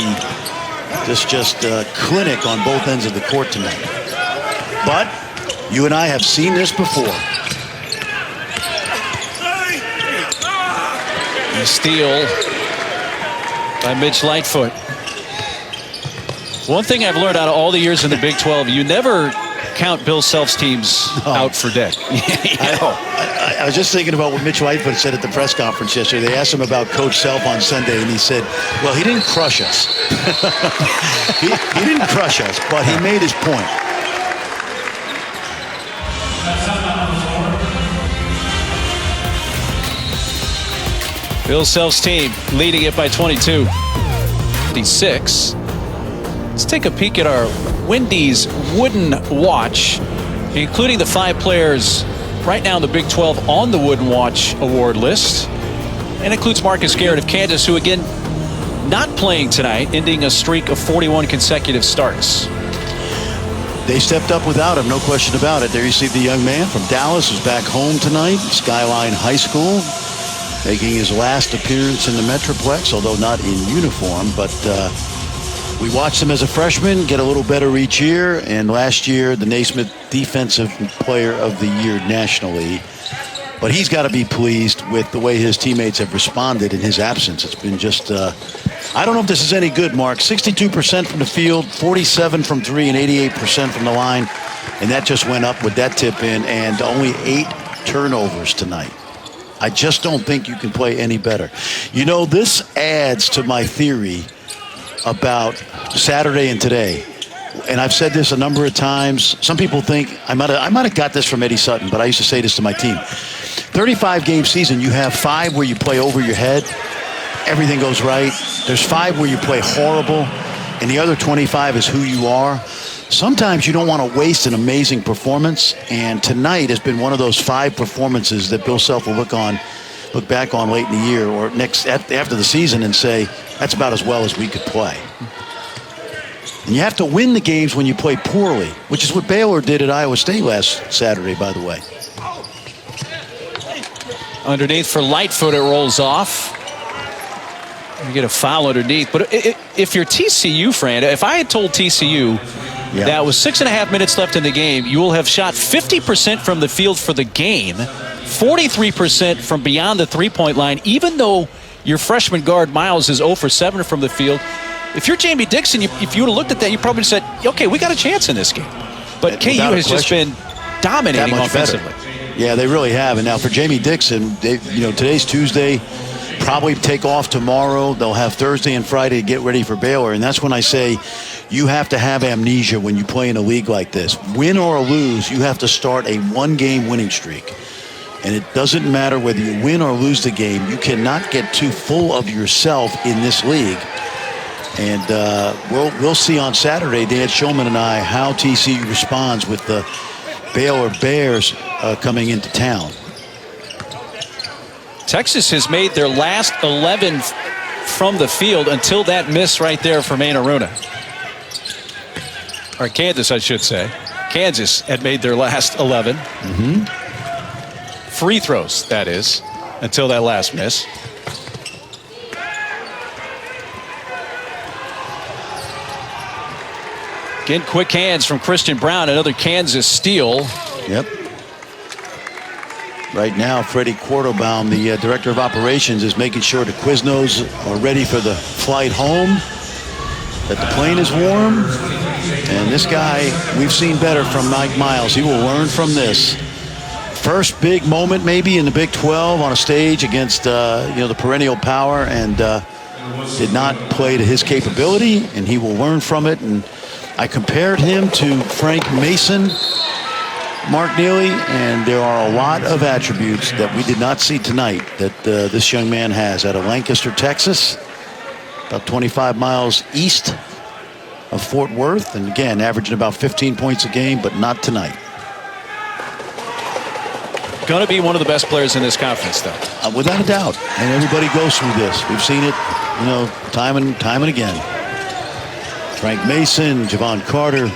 this just clinic on both ends of the court tonight. But you and I have seen this before. A steal by Mitch Lightfoot. One thing I've learned out of all the years in the Big 12, you never count Bill Self's teams out for dead. I was just thinking about what Mitch Lightfoot said at the press conference yesterday. They asked him about Coach Self on Sunday, and he said, well, he didn't crush us. he didn't crush us, but he made his point. Bill Self's team leading it by 22. 56. Let's take a peek at our Wendy's Wooden Watch, including the 5 players right now in the Big 12 on the Wooden Watch award list. And includes Marcus Garrett of Kansas, who again not playing tonight, ending a streak of 41 consecutive starts. They stepped up without him, no question about it. There you see the young man from Dallas who's back home tonight, Skyline High School, making his last appearance in the Metroplex, although not in uniform. But we watched him as a freshman get a little better each year, and last year the Naismith Defensive Player of the Year nationally. But he's got to be pleased with the way his teammates have responded in his absence. It's been just, I don't know if this is any good, Mark. 62% from the field, 47 from 3, and 88% from the line. And that just went up with that tip in, and only 8 turnovers tonight. I just don't think you can play any better. You know, this adds to my theory about Saturday and today. And I've said this a number of times. Some people think I might have got this from Eddie Sutton, but I used to say this to my team. 35-game season, you have 5 where you play over your head. Everything goes right. There's 5 where you play horrible, and the other 25 is who you are. Sometimes you don't want to waste an amazing performance, and tonight has been one of those 5 performances that Bill Self will look back on late in the year or after the season and say, that's about as well as we could play. And you have to win the games when you play poorly, which is what Baylor did at Iowa State last Saturday, by the way. Underneath for Lightfoot, it rolls off. You get a foul underneath. But if you're TCU, Fran, if I had told TCU that with 6.5 minutes left in the game, you will have shot 50% from the field for the game, 43% from beyond the three-point line, even though your freshman guard, Miles, is 0 for 7 from the field. If you're Jamie Dixon, if you would have looked at that, you probably said, okay, we got a chance in this game. But KU has just been dominating offensively. Yeah, they really have. And now for Jamie Dixon, today's Tuesday, probably take off tomorrow. They'll have Thursday and Friday to get ready for Baylor. And that's when I say you have to have amnesia when you play in a league like this. Win or lose, you have to start a 1-game winning streak. And it doesn't matter whether you win or lose the game. You cannot get too full of yourself in this league. And we'll see on Saturday, Dan Shulman and I, how TCU responds with the Baylor Bears coming into town. Texas has made their last 11 from the field until that miss right there from NcaaAF. Or Kansas, I should say. Kansas had made their last 11. Free throws, that is, until that last miss. Again, quick hands from Christian Brown, another Kansas steal. Yep. Right now, Freddie Quarterbaum, the director of operations, is making sure the Quiznos are ready for the flight home, that the plane is warm. And this guy, we've seen better from Mike Miles. He will learn from this. First big moment maybe in the Big 12 on a stage against the perennial power, and did not play to his capability, and he will learn from it. And I compared him to Frank Mason, Mark Neely, and there are a lot of attributes that we did not see tonight that this young man has out of Lancaster, Texas, about 25 miles east of Fort Worth, and again averaging about 15 points a game, but not tonight. Going to be one of the best players in this conference, though. Without a doubt, and everybody goes through this. We've seen it, time and again. Frank Mason, Javon Carter,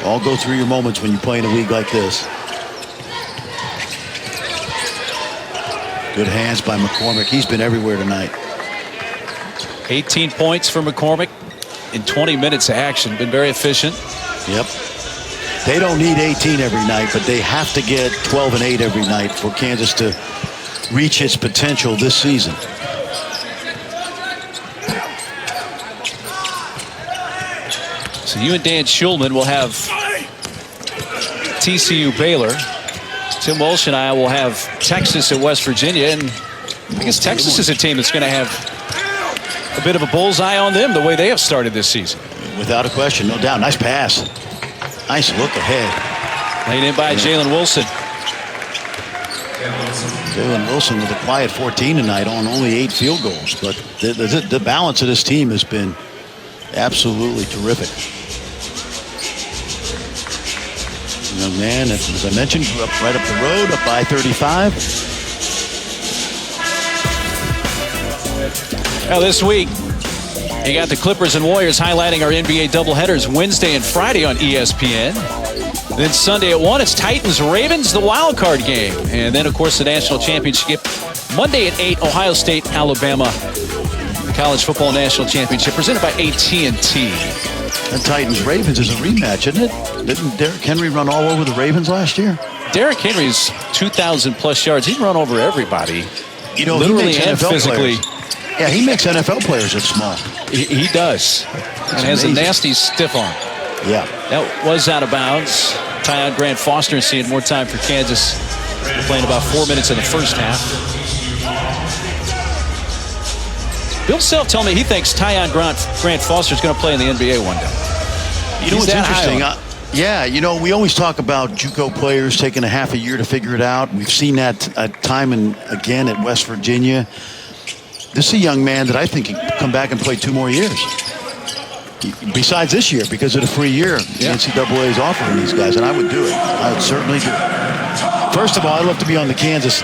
all go through your moments when you play in a league like this. Good hands by McCormick. He's been everywhere tonight. 18 points for McCormick in 20 minutes of action. Been very efficient. Yep. They don't need 18 every night, but they have to get 12 and 8 every night for Kansas to reach its potential this season. So you and Dan Schulman will have TCU Baylor. Tim Walsh and I will have Texas at West Virginia. And I guess Texas is a team that's going to have a bit of a bullseye on them the way they have started this season. Without a question, no doubt. Nice pass. Nice look ahead. Laid in by Jalen Wilson. Jalen Wilson with a quiet 14 tonight on only 8 field goals. But the balance of this team has been absolutely terrific. Young man, as I mentioned, grew up right up the road, up by 35. Now this week, you got the Clippers and Warriors highlighting our NBA doubleheaders Wednesday and Friday on ESPN. Then Sunday at 1, it's Titans-Ravens, the wild card game. And then, of course, the national championship Monday at 8, Ohio State-Alabama. The college football national championship presented by AT&T. And Titans-Ravens is a rematch, isn't it? Didn't Derrick Henry run all over the Ravens last year? Derrick Henry's 2,000-plus yards. He'd run over everybody, literally and physically. Yeah, he makes NFL players look small. He does. And has a nasty stiff arm. Yeah. That was out of bounds. Tyon Grant Foster seeing more time for Kansas. They're playing about 4 minutes in the first half. Bill Self told me he thinks Tyon Grant Foster is going to play in the NBA one day. You know what's interesting? Yeah, we always talk about JUCO players taking a half a year to figure it out. We've seen that time and again at West Virginia. This is a young man that I think can come back and play 2 more years. Besides this year, because of the free year the NCAA is offering these guys, and I would do it. I would certainly do it. First of all, I'd love to be on the Kansas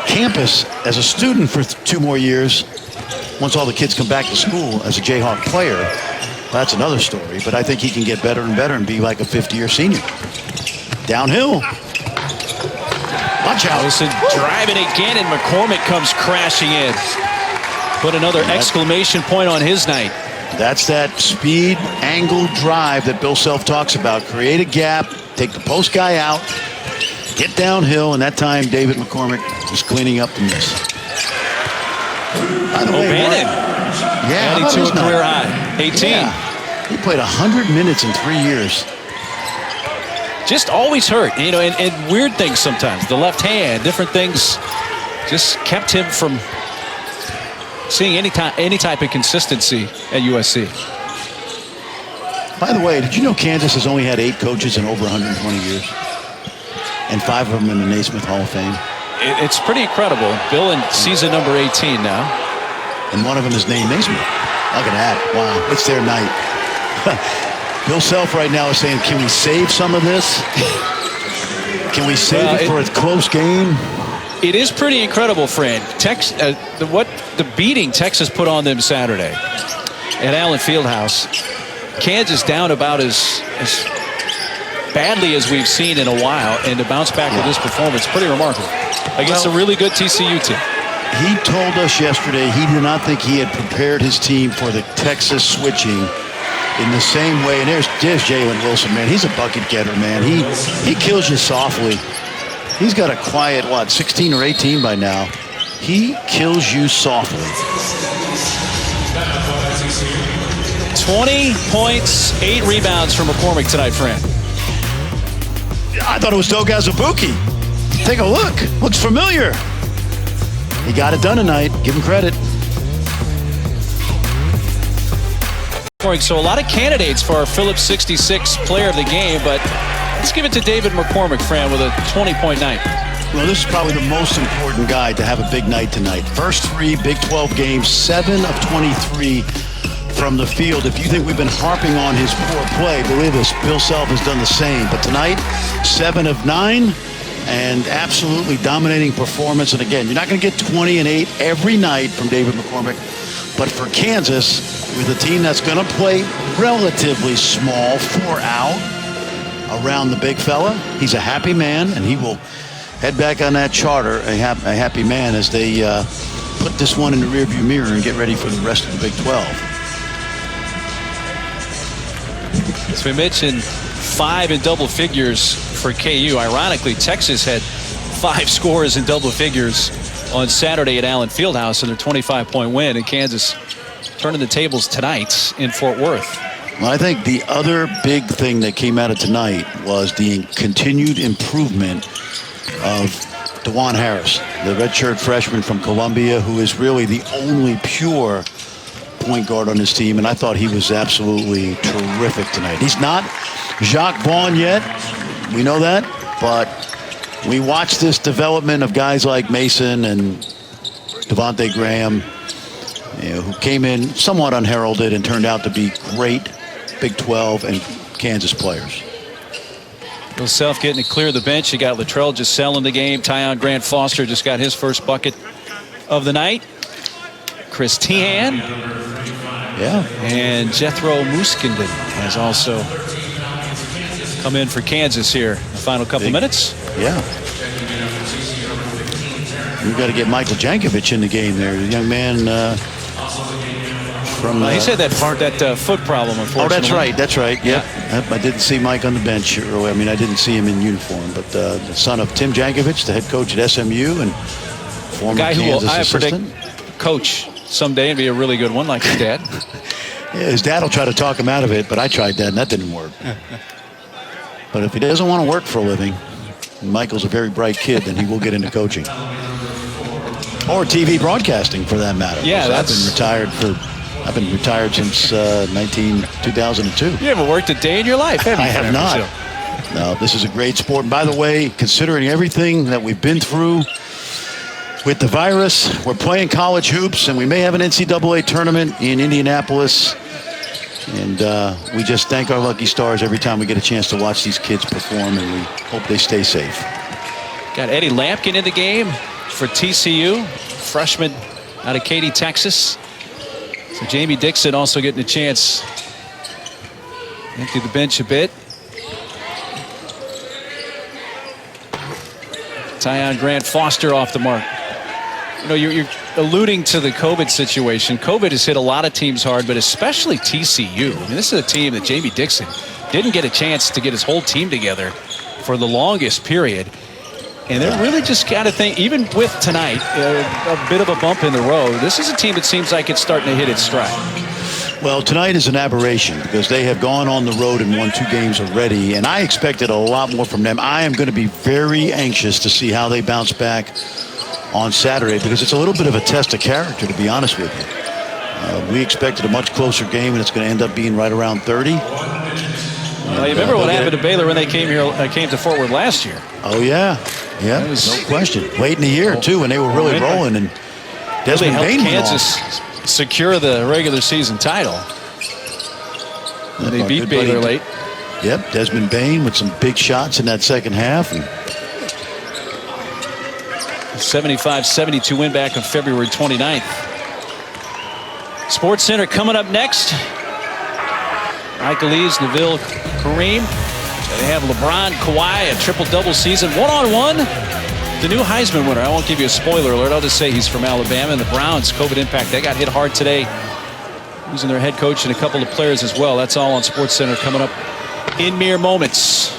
campus as a student for 2 more years. Once all the kids come back to school as a Jayhawk player, that's another story. But I think he can get better and better and be like a 50-year senior. Downhill. Watch out. Listen, driving again, and McCormick comes crashing in. Put another exclamation point on his night. That's that speed, angle, drive that Bill Self talks about. Create a gap, take the post guy out, get downhill, and that time David McCormick was cleaning up the miss. By the way, Bannon. Yeah, to a career high, 18. Yeah. He played 100 minutes in 3 years. Just always hurt, and weird things sometimes. The left hand, different things just kept him from seeing any type of consistency at USC. By the way, did you know Kansas has only had 8 coaches in over 120 years? And 5 of them in the Naismith Hall of Fame. It's pretty incredible. Bill in season number 18 now. And one of them is named Naismith. Look at that. Wow, it's their night. Bill Self right now is saying, can we save some of this? Can we save it for a close game? It is pretty incredible, Fran. The beating Texas put on them Saturday at Allen Fieldhouse. Kansas down about as badly as we've seen in a while, and to bounce back with this performance, pretty remarkable against a really good TCU team. He told us yesterday he did not think he had prepared his team for the Texas switching in the same way. And there's Jalen Wilson, man. He's a bucket getter, man. He kills you softly. He's got a quiet, 16 or 18 by now. He kills you softly. 20 points, 8 rebounds for McCormick tonight, Fran. I thought it was Doga Azubuike. Take a look. Looks familiar. He got it done tonight. Give him credit. So a lot of candidates for our Phillips 66 player of the game, but let's give it to David McCormick, Fran, with a 20-point night. Well, this is probably the most important guy to have a big night tonight. First 3 Big 12 games, 7 of 23 from the field. If you think we've been harping on his poor play, believe us, Bill Self has done the same. But tonight, 7 of 9, and absolutely dominating performance. And again, you're not going to get 20 and 8 every night from David McCormick. But for Kansas, with a team that's going to play relatively small, 4 out around the big fella, he's a happy man, and he will head back on that charter a happy man as they put this one in the rearview mirror and get ready for the rest of the Big 12. As we mentioned, 5 in double figures for KU. Ironically, Texas had 5 scores in double figures on Saturday at Allen Fieldhouse in their 25-point win, and Kansas turning the tables tonight in Fort Worth. Well, I think the other big thing that came out of tonight was the continued improvement of DeJuan Harris, the redshirt freshman from Columbia, who is really the only pure point guard on his team, and I thought he was absolutely terrific tonight. He's not Jacques Vaughn yet, we know that, but we watched this development of guys like Mason and Devontae Graham, who came in somewhat unheralded and turned out to be great Big 12 and Kansas players. Bill Self getting it clear of the bench. You got Latrell just selling the game. Tyon Grant Foster just got his first bucket of the night. Chris Tehan. Yeah. And Jethro Muskinden has also come in for Kansas here in the final couple minutes. Yeah. We've got to get Michael Jankovic in the game there. The young man from... he's had that foot problem, unfortunately. Oh, that's right. That's right. Yep. Yeah. I didn't see Mike on the bench earlier. I mean, I didn't see him in uniform. But the son of Tim Jankovic, the head coach at SMU and former Kansas assistant. Predict coach someday and be a really good one like his dad. Yeah, his dad will try to talk him out of it, but I tried that and that didn't work. But if he doesn't want to work for a living, and Michael's a very bright kid, then he will get into coaching. Or TV broadcasting, for that matter. Yeah, I've been retired since 2002. You haven't worked a day in your life, have you? I have not. No, this is a great sport. And by the way, considering everything that we've been through with the virus, we're playing college hoops, and we may have an NCAA tournament in Indianapolis. And we just thank our lucky stars every time we get a chance to watch these kids perform, and we hope they stay safe. Got Eddie Lampkin in the game for TCU, freshman out of Katy, Texas. So Jamie Dixon also getting a chance to empty the bench a bit. Tyon Grant Foster off the mark. You know, you're alluding to the COVID situation. COVID has hit a lot of teams hard, but especially TCU. I mean, this is a team that Jamie Dixon didn't get a chance to get his whole team together for the longest period. And they're really just got to think, even with tonight, a bit of a bump in the road, this is a team that seems like it's starting to hit its stride. Well, tonight is an aberration because they have gone on the road and won 2 games already, and I expected a lot more from them. I am going to be very anxious to see how they bounce back on Saturday because it's a little bit of a test of character, to be honest with you. We expected a much closer game, and it's going to end up being right around 30. Well, you remember what happened to Baylor when they came to Fort Worth last year? Oh, yeah. Yeah, no question. Late in the year, too, when they were really rolling. And Desmond Bain helped Kansas secure the regular season title. And they beat Baylor late. Yep, Desmond Bain with some big shots in that second half. And 75-72 win back on February 29th. Sports Center coming up next. Michael Lees, Neville, Kareem. They have LeBron, Kawhi, a triple-double season. One-on-one, the new Heisman winner. I won't give you a spoiler alert. I'll just say he's from Alabama. And the Browns, COVID impact, they got hit hard today, losing their head coach and a couple of players as well. That's all on Sports Center coming up in mere moments.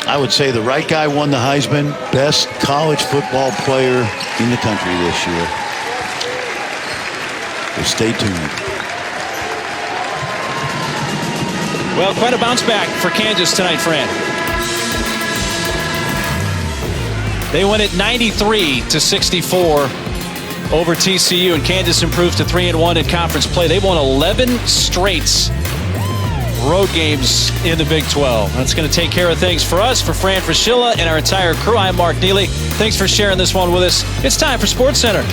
I would say the right guy won the Heisman. Best college football player in the country this year. So stay tuned. Well, quite a bounce back for Kansas tonight, Fran. They win it 93-64 over TCU, and Kansas improved to 3-1 in conference play. They won 11 straight road games in the Big 12. That's going to take care of things for us, for Fran Fraschilla, and our entire crew. I'm Mark Neely. Thanks for sharing this one with us. It's time for SportsCenter.